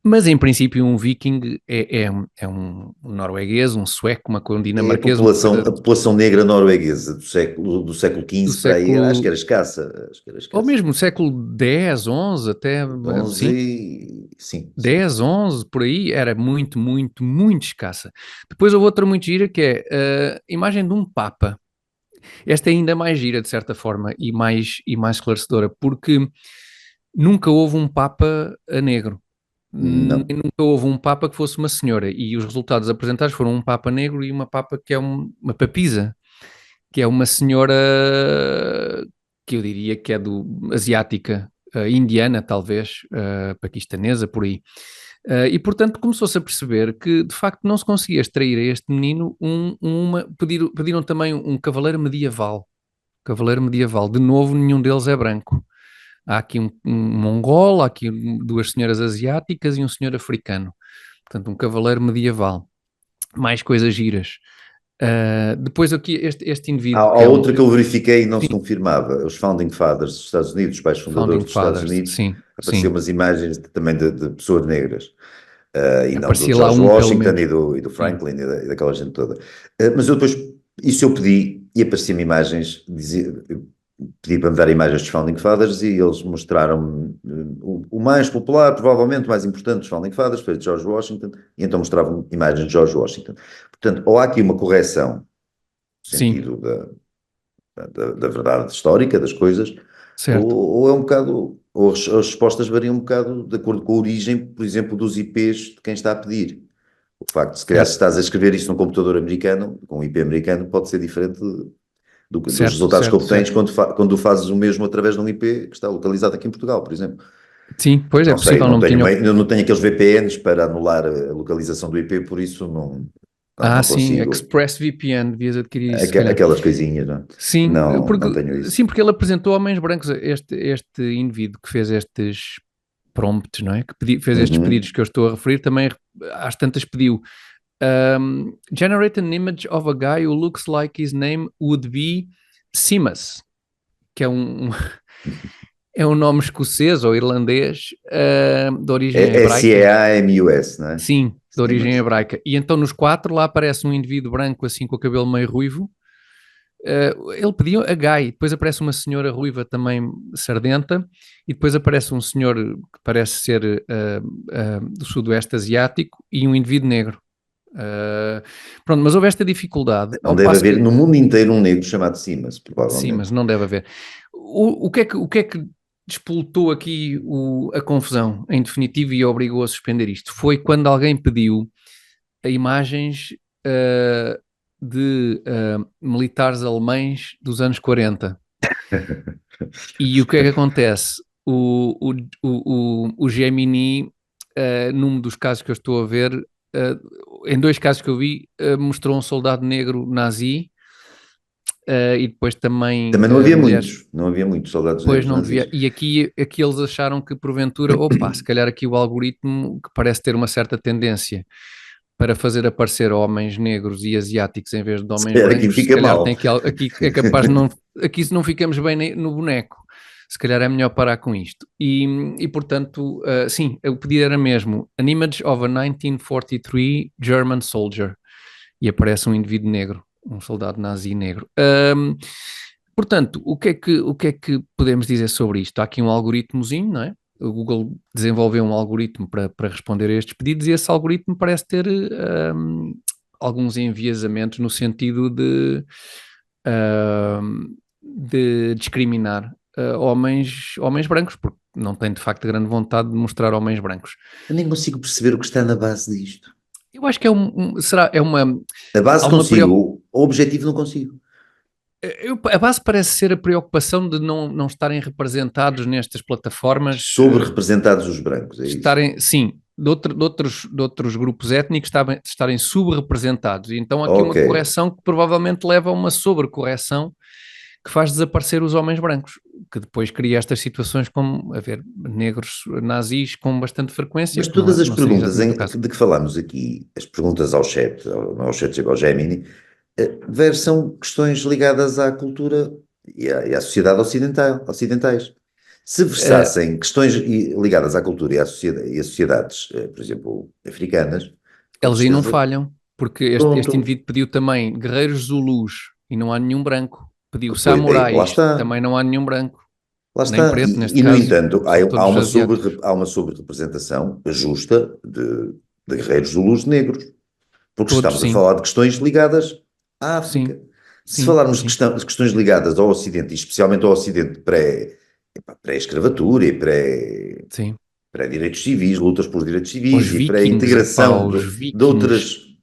mas em princípio um viking é um norueguês, um sueco, um É dinamarquês, uma a coisa população negra norueguesa do século do XV para aí, acho que século, era escassa, acho que era ou escassa. mesmo século X, XI, até, sim, 11, sim, sim. 10, 11, por aí, era muito, muito, muito escassa. Depois houve outra muito gira que é a imagem de um Papa. Esta é ainda mais gira, de certa forma, e mais esclarecedora, porque nunca houve um Papa a negro. Nem Não. nunca houve um Papa que fosse uma senhora. E os resultados apresentados foram um Papa negro e uma Papa que é uma papisa, que é uma senhora que eu diria que é asiática, indiana, talvez, paquistanesa, por aí. E, portanto, começou-se a perceber que, de facto, não se conseguia extrair a este menino pediram também um cavaleiro medieval. Cavaleiro medieval. De novo, nenhum deles é branco. há aqui um mongol, há aqui duas senhoras asiáticas e um senhor africano. Portanto, um cavaleiro medieval. Mais coisas giras. Depois aqui este indivíduo Há que é um outra que eu verifiquei e não se confirmava, os Founding Fathers dos Estados Unidos, os pais fundadores Founding dos Estados Fathers, Unidos, sim, apareciam sim. umas imagens também de pessoas negras, e não do Aparecia lá George um, pelo Washington menos. e do Sim, Franklin e daquela gente toda. Mas eu depois, isso eu pedi, e apareciam imagens, pedi para me dar imagens dos Founding Fathers e eles mostraram o mais popular, provavelmente o mais importante dos Founding Fathers, foi de George Washington, e então mostravam imagens de George Washington. Portanto, ou há aqui uma correção no sim, sentido da verdade histórica das coisas, certo. ou é um bocado, ou as respostas variam um bocado de acordo com a origem, por exemplo, dos IPs de quem está a pedir. O facto de, se calhar, se estás a escrever isto num computador americano, com um IP americano, pode ser diferente dos Certo, resultados que certo, obtens certo. quando fazes o mesmo através de um IP que está localizado aqui em Portugal, por exemplo. Sim, pois é Não sei, possível, não não tenho, tinha. não tenho aqueles VPNs para anular a localização do IP, por isso não Sim, consigo. ExpressVPN, devias adquirir isso, se calhar. Aquelas coisinhas, não, Sim, não tenho isso. sim, porque ele apresentou homens brancos, este indivíduo que fez estes prompts, não é? Fez estes Uhum. pedidos que eu estou a referir, também às tantas pediu generate an image of a guy who looks like his name would be Simas, que é é um nome escocês ou irlandês, de origem É hebraica. SEAMUS, não é? Sim, de origem Simas. hebraica. E então nos quatro lá aparece um indivíduo branco assim com o cabelo meio ruivo. Ele pediu a Guy, depois aparece uma senhora ruiva também sardenta, e depois aparece um senhor que parece ser do sudoeste asiático e um indivíduo negro. Pronto, mas houve esta dificuldade, Não ao deve passo haver que, no mundo inteiro um negro chamado Simas, sim, mas provavelmente. não deve haver. O que é que despoltou aqui a confusão, em definitivo, e obrigou a suspender isto? Foi quando alguém pediu imagens uh, de militares alemães dos anos 40. E o que é que acontece? O Gemini, num dos casos que eu estou a ver, em dois casos que eu vi, mostrou um soldado negro nazi, e depois também Também não havia mulheres. muitos, não havia muitos soldados Pois negros não devia. nazis. E aqui eles acharam que porventura, opa, se calhar aqui o algoritmo que parece ter uma certa tendência para fazer aparecer homens negros e asiáticos em vez de Se homens calhar aqui brancos, se fica calhar tem mal. aqui é capaz de não, aqui se não ficamos bem no boneco, se calhar é melhor parar com isto. E portanto, sim, o pedido era mesmo an image of a 1943 German soldier, e aparece um indivíduo negro, um soldado nazi negro. Portanto, o que é que podemos dizer sobre isto? Há aqui um algoritmozinho, não é? O Google desenvolveu um algoritmo para responder a estes pedidos, e esse algoritmo parece ter alguns enviesamentos no sentido de discriminar homens brancos, porque não tem de facto grande vontade de mostrar homens brancos. Eu nem consigo perceber o que está na base disto. Eu acho que é uma A base há uma preocupação. consigo, o objetivo não consigo. A base parece ser a preocupação de não estarem representados nestas plataformas, Sobre-representados os brancos, é isso. estarem, sim, de outros grupos étnicos estarem subrepresentados. E então há aqui uma Ok. correção que provavelmente leva a uma sobrecorreção que faz desaparecer os homens brancos, que depois cria estas situações como, a ver, negros nazis com bastante frequência, Mas que não, todas as não seria perguntas exatamente o caso. de que falámos aqui, as perguntas ao chat, ao Gemini, versam questões ligadas à cultura e à sociedade ocidentais. Se Uh, versassem questões ligadas à cultura e a sociedades, por exemplo, africanas, com Eles aí não certeza, falham, porque este pronto, indivíduo pediu também guerreiros zulus e não há nenhum branco. Pediu pois, lá samurais, está. também não há nenhum branco, Lá nem está. preto neste No caso, entanto, são todos asiáticos. há uma sobre-representação justa de guerreiros zulus negros, porque Todos, estamos a sim, falar de questões ligadas à África. sim, Se sim, falarmos sim, de questões ligadas ao Ocidente, e especialmente ao Ocidente pré-escravatura e sim. pré-direitos civis, lutas por direitos Os civis e vikings, epá, pré-integração os de vikings.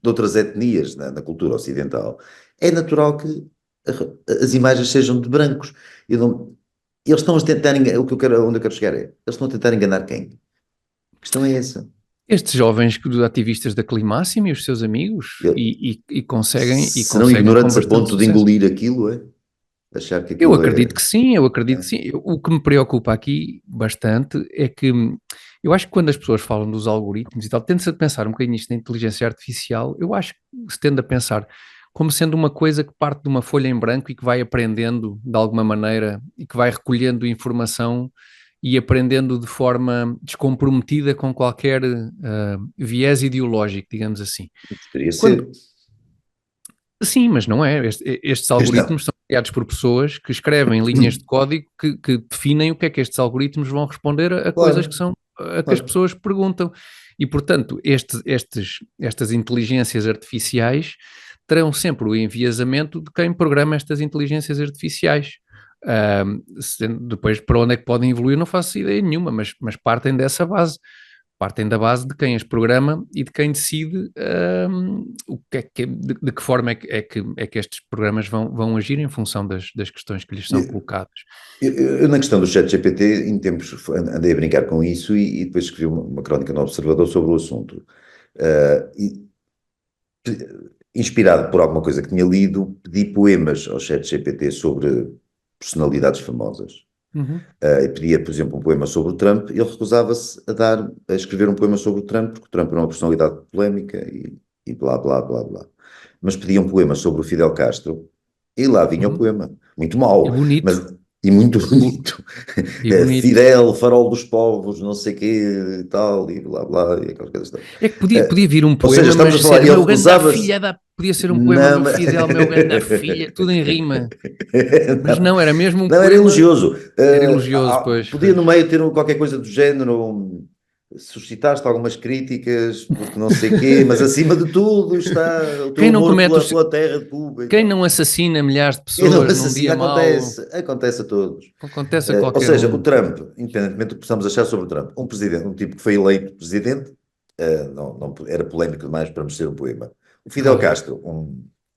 outras etnias na cultura ocidental, é natural que as imagens sejam de brancos. Eu não, eles estão a tentar, onde eu quero chegar é, eles estão a tentar enganar quem? A questão é essa. Estes jovens ativistas da Climáxima e os seus amigos, Eu- e Serão conseguem com ignorantes a bastante ponto de sucesso. engolir aquilo, é? Achar que Eu aquilo acredito que sim, eu acredito é. que sim. O que me preocupa aqui bastante é que eu acho que quando as pessoas falam dos algoritmos e tal, tende-se a pensar um bocadinho nisto da inteligência artificial, eu acho que se tende a pensar como sendo uma coisa que parte de uma folha em branco e que vai aprendendo de alguma maneira e que vai recolhendo informação e aprendendo de forma descomprometida com qualquer viés ideológico, digamos assim. Poderia Quando, ser. Sim, mas não é. Estes Mas não. algoritmos são criados por pessoas que escrevem linhas de código que definem o que é que estes algoritmos vão responder a coisas que Claro, são a que as claro. pessoas perguntam. E, portanto, estas inteligências artificiais terão sempre o enviesamento de quem programa estas inteligências artificiais. Depois, para onde é que podem evoluir, não faço ideia nenhuma, mas partem dessa base. Partem da base de quem as programa e de quem decide o que é que, de que forma é que estes programas vão agir em função das questões que lhes são colocadas. Eu, na questão do ChatGPT, em tempos andei a brincar com isso e depois escrevi uma crónica no Observador sobre o assunto. E, inspirado por alguma coisa que tinha lido, pedi poemas ao ChatGPT sobre personalidades famosas. Uhum. E pedia, por exemplo, um poema sobre o Trump, ele recusava-se a escrever um poema sobre o Trump, porque o Trump era uma personalidade polémica e blá, blá, blá, blá. Mas pedia um poema sobre o Fidel Castro, e lá vinha o Uhum. poema. Muito E mau, bonito. e muito bonito. E bonito. Fidel, farol dos povos, não sei quê, e tal, e blá, blá, e aquelas coisas todas. É que podia vir um Ou seja, poema, estamos a mas falar, ser ele meu ganda recusava-se. filha da... Podia ser um poema Não, do Fidel, meu ganda filha, tudo em rima. Mas não, não, era mesmo um não, era poema... elogioso. Era elogioso, pois. Podia no meio ter qualquer coisa do género, suscitaste algumas críticas, porque não sei quê, mas acima de tudo está o teu Quem não amor comete os... pela terra de Cuba e Quem tal. não assassina milhares de E não pessoas num assassina, dia mau, acontece a todos. acontece a Ou qualquer seja, o um. Trump, independentemente do que possamos achar sobre o Trump, um presidente, um tipo que foi eleito presidente, não era polémico demais para mexer um poema. O Fidel Claro. Castro,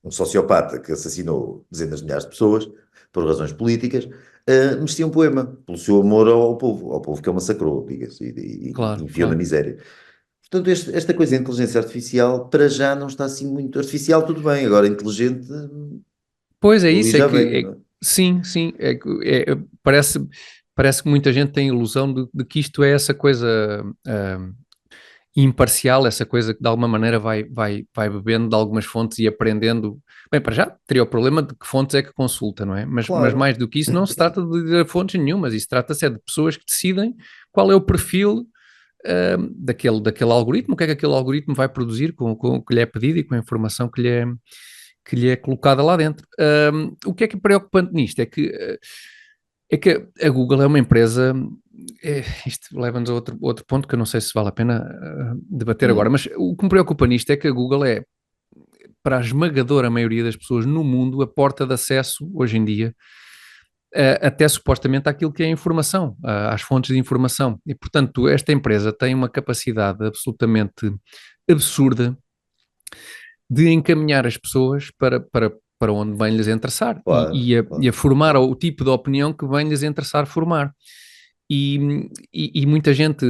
um sociopata que assassinou dezenas de milhares de pessoas por razões políticas, merecia um poema pelo seu amor ao povo que ele massacrou, diga-se, e Claro, enfiou na claro. miséria. Portanto, esta coisa de inteligência artificial, para já não está assim muito artificial, tudo bem, agora inteligente, Pois é eu aí isso, já venho, não é? sim, sim, parece que muita gente tem a ilusão de que isto é essa coisa ah, imparcial, essa coisa que de alguma maneira vai bebendo de algumas fontes e aprendendo. Bem, para já teria o problema de que fontes é que consulta, não é? Mas Claro. mais do que isso, não se trata de ir a fontes nenhumas, isso trata-se de pessoas que decidem qual é o perfil daquele algoritmo, o que é que aquele algoritmo vai produzir com o que lhe é pedido e com a informação que lhe é colocada lá dentro. O que é preocupante nisto é que a Google é uma empresa, isto leva-nos a outro ponto que eu não sei se vale a pena debater agora, mas o que me preocupa nisto é que a Google é, para a esmagadora maioria das pessoas no mundo, a porta de acesso, hoje em dia, até supostamente àquilo que é a informação, às fontes de informação. E, portanto, esta empresa tem uma capacidade absolutamente absurda de encaminhar as pessoas para onde bem-lhes interessar Claro, e a claro, formar claro. o tipo de opinião que bem-lhes interessar formar. E muita gente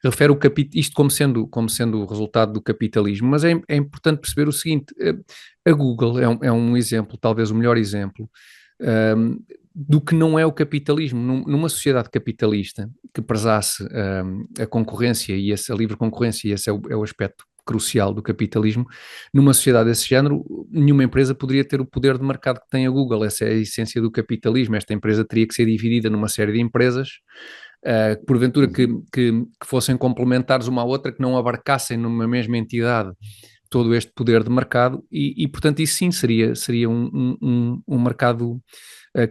refere isto como sendo o resultado do capitalismo, mas é importante perceber o seguinte: a Google é um exemplo, talvez o melhor exemplo, do que não é o capitalismo. Numa sociedade capitalista que prezasse a concorrência e a livre concorrência, e esse é o aspecto crucial do capitalismo, numa sociedade desse género, nenhuma empresa poderia ter o poder de mercado que tem a Google. Essa é a essência do capitalismo. Esta empresa teria que ser dividida numa série de empresas, porventura que fossem complementares uma à outra, que não abarcassem numa mesma entidade todo este poder de mercado e portanto, isso sim seria um mercado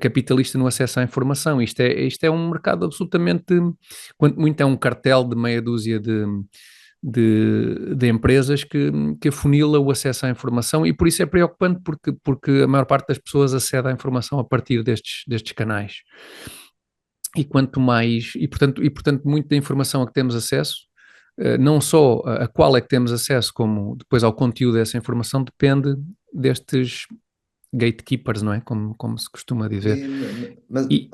capitalista no acesso à informação. Isto é um mercado absolutamente, quanto muito é um cartel de meia dúzia de empresas que afunila o acesso à informação e por isso é preocupante porque a maior parte das pessoas acede à informação a partir destes canais. E quanto mais, e portanto muito da informação a que temos acesso, não só a qual é que temos acesso, como depois ao conteúdo dessa informação, depende destes gatekeepers, não é? Como se costuma dizer. Mas, E,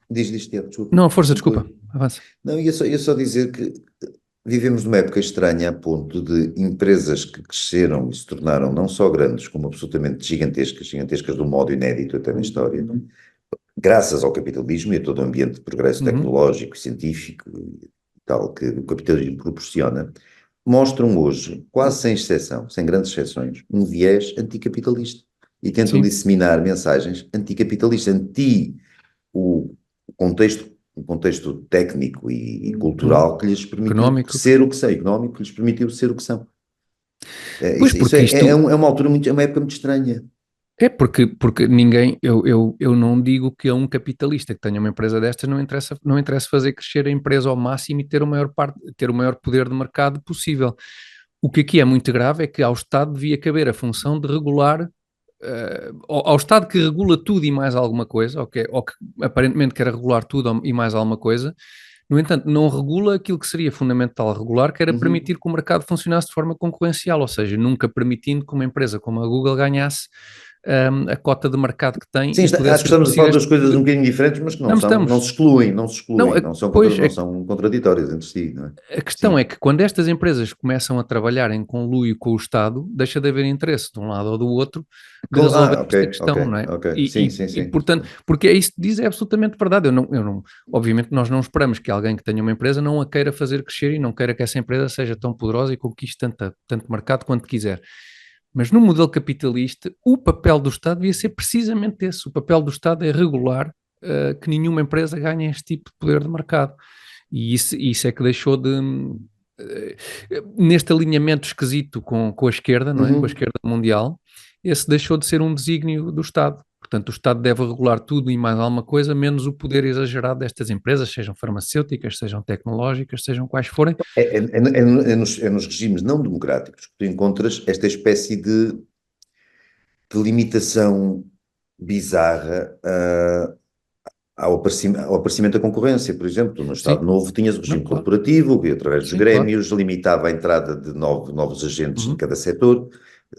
diz, Tiago, desculpa. não, força, desculpa, avança. Não, ia só dizer que vivemos numa época estranha a ponto de empresas que cresceram e se tornaram não só grandes, como absolutamente gigantescas, gigantescas de um modo inédito até na história, graças ao capitalismo e a todo o ambiente de progresso tecnológico e científico e tal que o capitalismo proporciona, mostram hoje, quase sem exceção, sem grandes exceções, um viés anticapitalista e tentam disseminar mensagens anticapitalistas, o contexto técnico e cultural que lhes permitiu ser o que são, económico que lhes permitiu ser o que são. Pois, porque isto é uma altura é uma época muito estranha. É porque ninguém, eu não digo que a um capitalista que tenha uma empresa destas não interessa fazer crescer a empresa ao máximo e ter o maior poder de mercado possível. O que aqui é muito grave é que ao Estado devia caber a função de regular, ao Estado que regula tudo e mais alguma coisa, ou que aparentemente quer regular tudo e mais alguma coisa, no entanto, não regula aquilo que seria fundamental regular, que era permitir que o mercado funcionasse de forma concorrencial, ou seja, nunca permitindo que uma empresa como a Google ganhasse a cota de mercado que tem. Sim, acho que estamos a falar de coisas um bocadinho diferentes, mas que não se excluem, não são contraditórias entre si. Não é? A questão é que quando estas empresas começam a trabalhar em conluio com o Estado, deixa de haver interesse de um lado ou do outro de resolver esta questão, não é? Sim. E, portanto, porque é isso que diz, é absolutamente verdade. Obviamente nós não esperamos que alguém que tenha uma empresa não a queira fazer crescer e não queira que essa empresa seja tão poderosa e conquiste tanto mercado quanto quiser. Mas no modelo capitalista, o papel do Estado devia ser precisamente esse. O papel do Estado é regular que nenhuma empresa ganhe este tipo de poder de mercado. E isso é que deixou de... neste alinhamento esquisito com a esquerda, não é? Com a esquerda mundial, esse deixou de ser um desígnio do Estado. Portanto, o Estado deve regular tudo e mais alguma coisa, menos o poder exagerado destas empresas, sejam farmacêuticas, sejam tecnológicas, sejam quais forem. Nos regimes não democráticos que tu encontras esta espécie de limitação bizarra ao aparecimento da concorrência. Por exemplo, no Estado Novo tinhas o regime corporativo, que através dos grémios limitava a entrada de novos agentes em cada setor,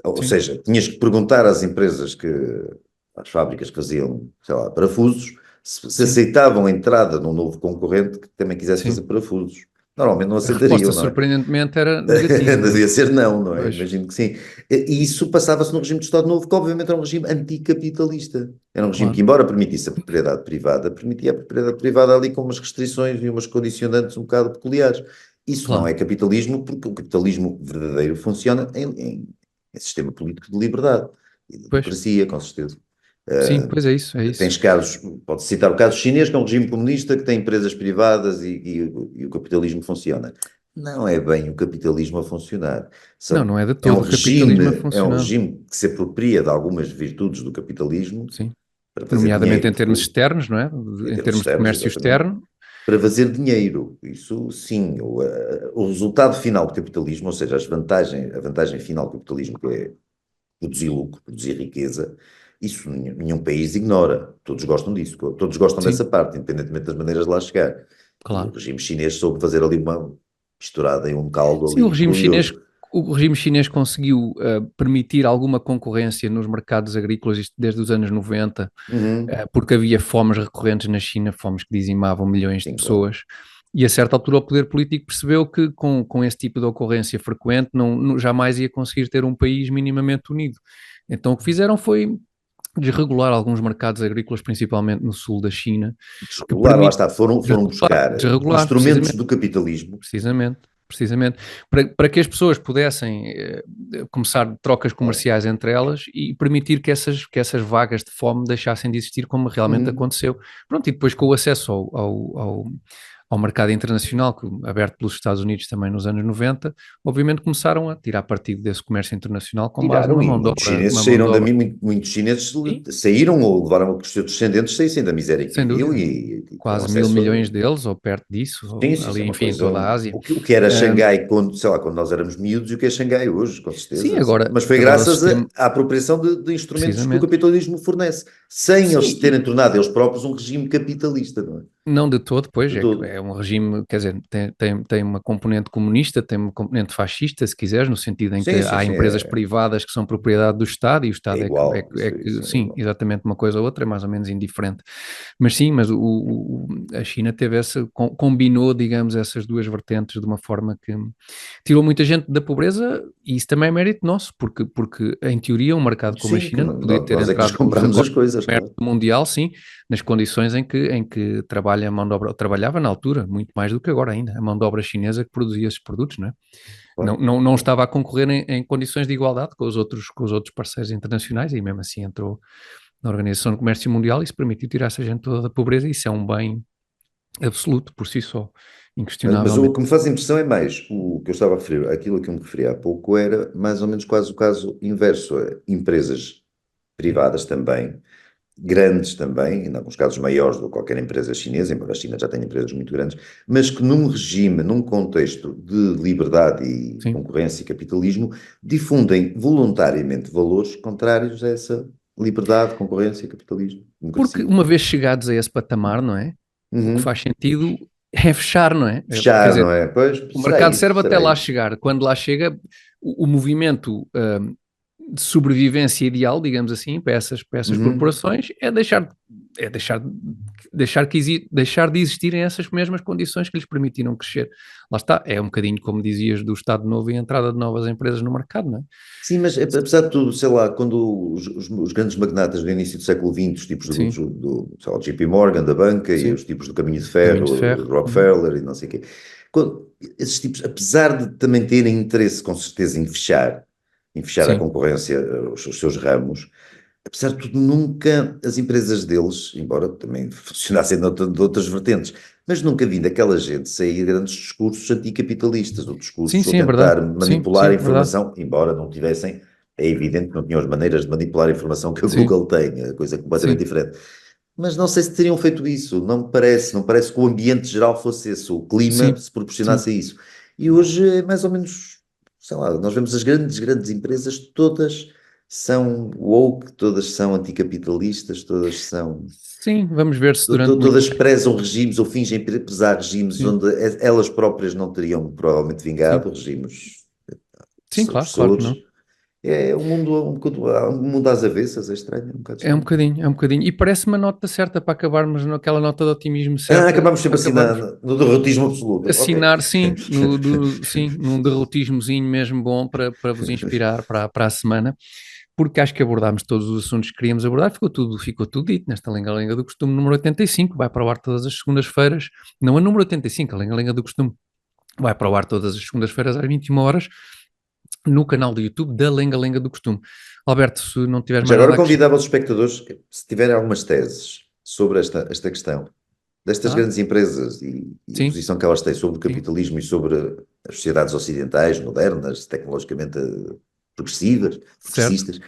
ou seja, tinhas que perguntar às empresas às fábricas que faziam, sei lá, parafusos, se aceitavam a entrada de um novo concorrente que também quisesse fazer parafusos. Normalmente não aceitariam, a resposta, surpreendentemente, era negativa. Devia ser não é? Pois. Imagino que sim. E isso passava-se no regime de Estado Novo, que obviamente era um regime anticapitalista. Era um regime que, embora permitisse a propriedade privada, permitia a propriedade privada ali com umas restrições e umas condicionantes um bocado peculiares. Isso não é capitalismo, porque o capitalismo verdadeiro funciona em sistema político de liberdade e de democracia, com certeza. Sim, pois é isso. Tens casos, pode-se citar o caso chinês, que é um regime comunista que tem empresas privadas e o capitalismo funciona. Não é bem o capitalismo a funcionar. Não é de todo o capitalismo a funcionar. É um regime que se apropria de algumas virtudes do capitalismo. Sim. Nomeadamente em termos externos, não é? Em termos de comércio externo. Para fazer dinheiro. Isso sim. O resultado final do capitalismo, ou seja, a vantagem final do capitalismo, que é produzir lucro, produzir riqueza, isso nenhum país ignora. Todos gostam disso. Todos gostam dessa parte, independentemente das maneiras de lá chegar. Claro. O regime chinês soube fazer ali uma misturada em um caldo. Sim, o regime chinês conseguiu permitir alguma concorrência nos mercados agrícolas, isto desde os anos 90, porque havia fomes recorrentes na China, fomes que dizimavam milhões de pessoas. E a certa altura o poder político percebeu que com esse tipo de ocorrência frequente jamais ia conseguir ter um país minimamente unido. Então o que fizeram foi desregular alguns mercados agrícolas, principalmente no sul da China. Desregular, lá está, foram buscar instrumentos do capitalismo. Precisamente, para que as pessoas pudessem começar trocas comerciais entre elas e permitir que essas vagas de fome deixassem de existir, como realmente aconteceu. Pronto, e depois com o acesso ao mercado internacional, aberto pelos Estados Unidos também nos anos 90, obviamente começaram a tirar partido desse comércio internacional com base numa mão de obra. Chineses saíram muitos chineses saíram ou levaram a que os seus descendentes saíssem da miséria que viviam e quase 1.000 milhões deles, ou perto disso, ali enfim, toda a Ásia. O que era Xangai quando nós éramos miúdos e o que é Xangai hoje, com certeza. Sim, agora... Mas foi graças à apropriação de instrumentos que o capitalismo fornece, sem eles terem tornado eles próprios um regime capitalista, não é? Não de todo, pois, De todo. é um regime, quer dizer, tem uma componente comunista, tem uma componente fascista, se quiseres, no sentido em que Sim, sim, há sim, empresas privadas que são propriedade do Estado e o é Estado igual. Isso é sim, igual. exatamente uma coisa ou outra, é mais ou menos indiferente. Mas sim, mas a China teve combinou, digamos, essas duas vertentes de uma forma que tirou muita gente da pobreza e isso também é mérito nosso, porque em teoria um mercado como a Sim, que China não poderia ter nós é que lhes entrado nos compramos as acordos coisas, do comércio claro. mundial, sim, nas condições em que trabalha a mão de obra, trabalhava na altura, muito mais do que agora ainda, a mão de obra chinesa que produzia esses produtos, não é? Claro, Não claro. estava a concorrer em condições de igualdade com os outros parceiros internacionais e mesmo assim entrou na Organização do Comércio Mundial e isso permitiu tirar essa gente toda da pobreza e isso é um bem absoluto por si só, Mas o inquestionavelmente. que me faz impressão é mais o que eu estava a referir, aquilo a que eu me referi há pouco era mais ou menos quase o caso inverso. Empresas privadas também, grandes também, em alguns casos maiores do que qualquer empresa chinesa, embora a China já tenha empresas muito grandes, mas que num regime, num contexto de liberdade e Sim, concorrência e capitalismo, difundem voluntariamente valores contrários a essa liberdade, concorrência, capitalismo, porque democracia. uma vez chegados a esse patamar, não é? O que faz Uhum. sentido é fechar, não é? Quer Fechar, dizer, não é? Pois, o mercado serve até será lá isso. chegar. Quando lá chega, o movimento de sobrevivência ideal, digamos assim, para essas Uhum. corporações é deixar de existirem essas mesmas condições que lhes permitiram crescer. Lá está, é um bocadinho como dizias do Estado Novo e a entrada de novas empresas no mercado, não é? Sim, mas apesar de tudo, sei lá, quando os grandes magnatas do início do século XX, os tipos Sim, sei lá, o JP Morgan da banca e sim. os tipos do Caminho de Caminho de Ferro, ferro. o Rockefeller e não sei o quê, esses tipos, apesar de também terem interesse com certeza em fechar a Sim, concorrência, os seus ramos, apesar de tudo, nunca as empresas deles, embora também funcionassem de outras vertentes, mas nunca vi daquela gente sair grandes discursos anticapitalistas, ou sim, discursos, ou sim, é verdade. tentar Sim, manipular sim, a é verdade. informação, embora não tivessem, é evidente que não tinham as maneiras de manipular a informação que a Sim, Google tem, a coisa é completamente sim, diferente. Mas não sei se teriam feito isso, não me parece que o ambiente geral fosse esse, o clima sim, se sim. proporcionasse a isso. E hoje é mais ou menos, sei lá, nós vemos as grandes empresas todas são woke, todas são anticapitalistas, todas são. Sim, vamos ver se durante muito Todas tempo. prezam regimes ou fingem prezar regimes Sim, onde elas próprias não teriam provavelmente sim. vingado, regimes Sim, claro, claro que opressores. não. É um mundo às avessas, é estranho, é um bocado É um estranho. bocadinho, é um bocadinho. E parece uma nota certa para acabarmos naquela nota de otimismo certa. Acabamos sempre assim Acabarmos no derrotismo absoluto. Ok. assinar, sim, sim, num derrotismozinho mesmo bom para vos inspirar para a semana, porque acho que abordámos todos os assuntos que queríamos abordar, ficou tudo dito nesta Lenga-Lenga do Costume número 85, vai para o ar todas as segundas-feiras, não a número 85, a Lenga-Lenga do Costume vai para o ar todas as segundas-feiras às 21 horas, no canal do YouTube da Lenga-Lenga do Costume. Alberto, se não tiveres Já mais nada agora a acrescentar. convidava os espectadores, se tiverem algumas teses sobre esta questão, destas Ah, grandes empresas e a sim, posição que elas têm sobre o sim, capitalismo e sobre as sociedades ocidentais, modernas, tecnologicamente progressivas, certo. progressistas,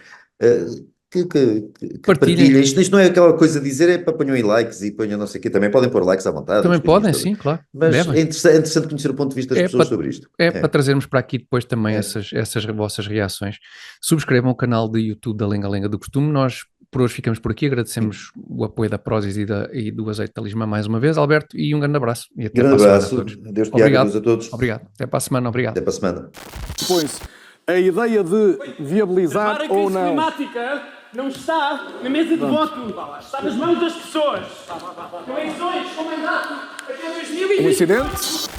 eh, que Partilhem. partilhem. Isto não é aquela coisa de dizer, é para ponham aí likes e ponham não sei o quê, também podem pôr likes à vontade, os Também caminhos podem, todos. sim, claro, Mas devem. é interessante conhecer o ponto de vista das É pessoas para, sobre isto. é para trazermos para aqui depois também É. essas vossas reações. Subscrevam o canal de YouTube da Lenga Lenga do Costume. Nós por hoje ficamos por aqui. Sim. Agradecemos o apoio da Prozis e do Azeite Talismã mais uma vez, Alberto, e um grande abraço. E até para Grande a semana a abraço, todos. Deus Tiago, Obrigado. Deus a todos. Obrigado. Até para a semana. Obrigado. Até para a semana. Põe-se a ideia de viabilizar Agora a ou crise não. climática não está na mesa de voto, está nas mãos das pessoas. Com eleições, com mandato, até 2020. Um incidente.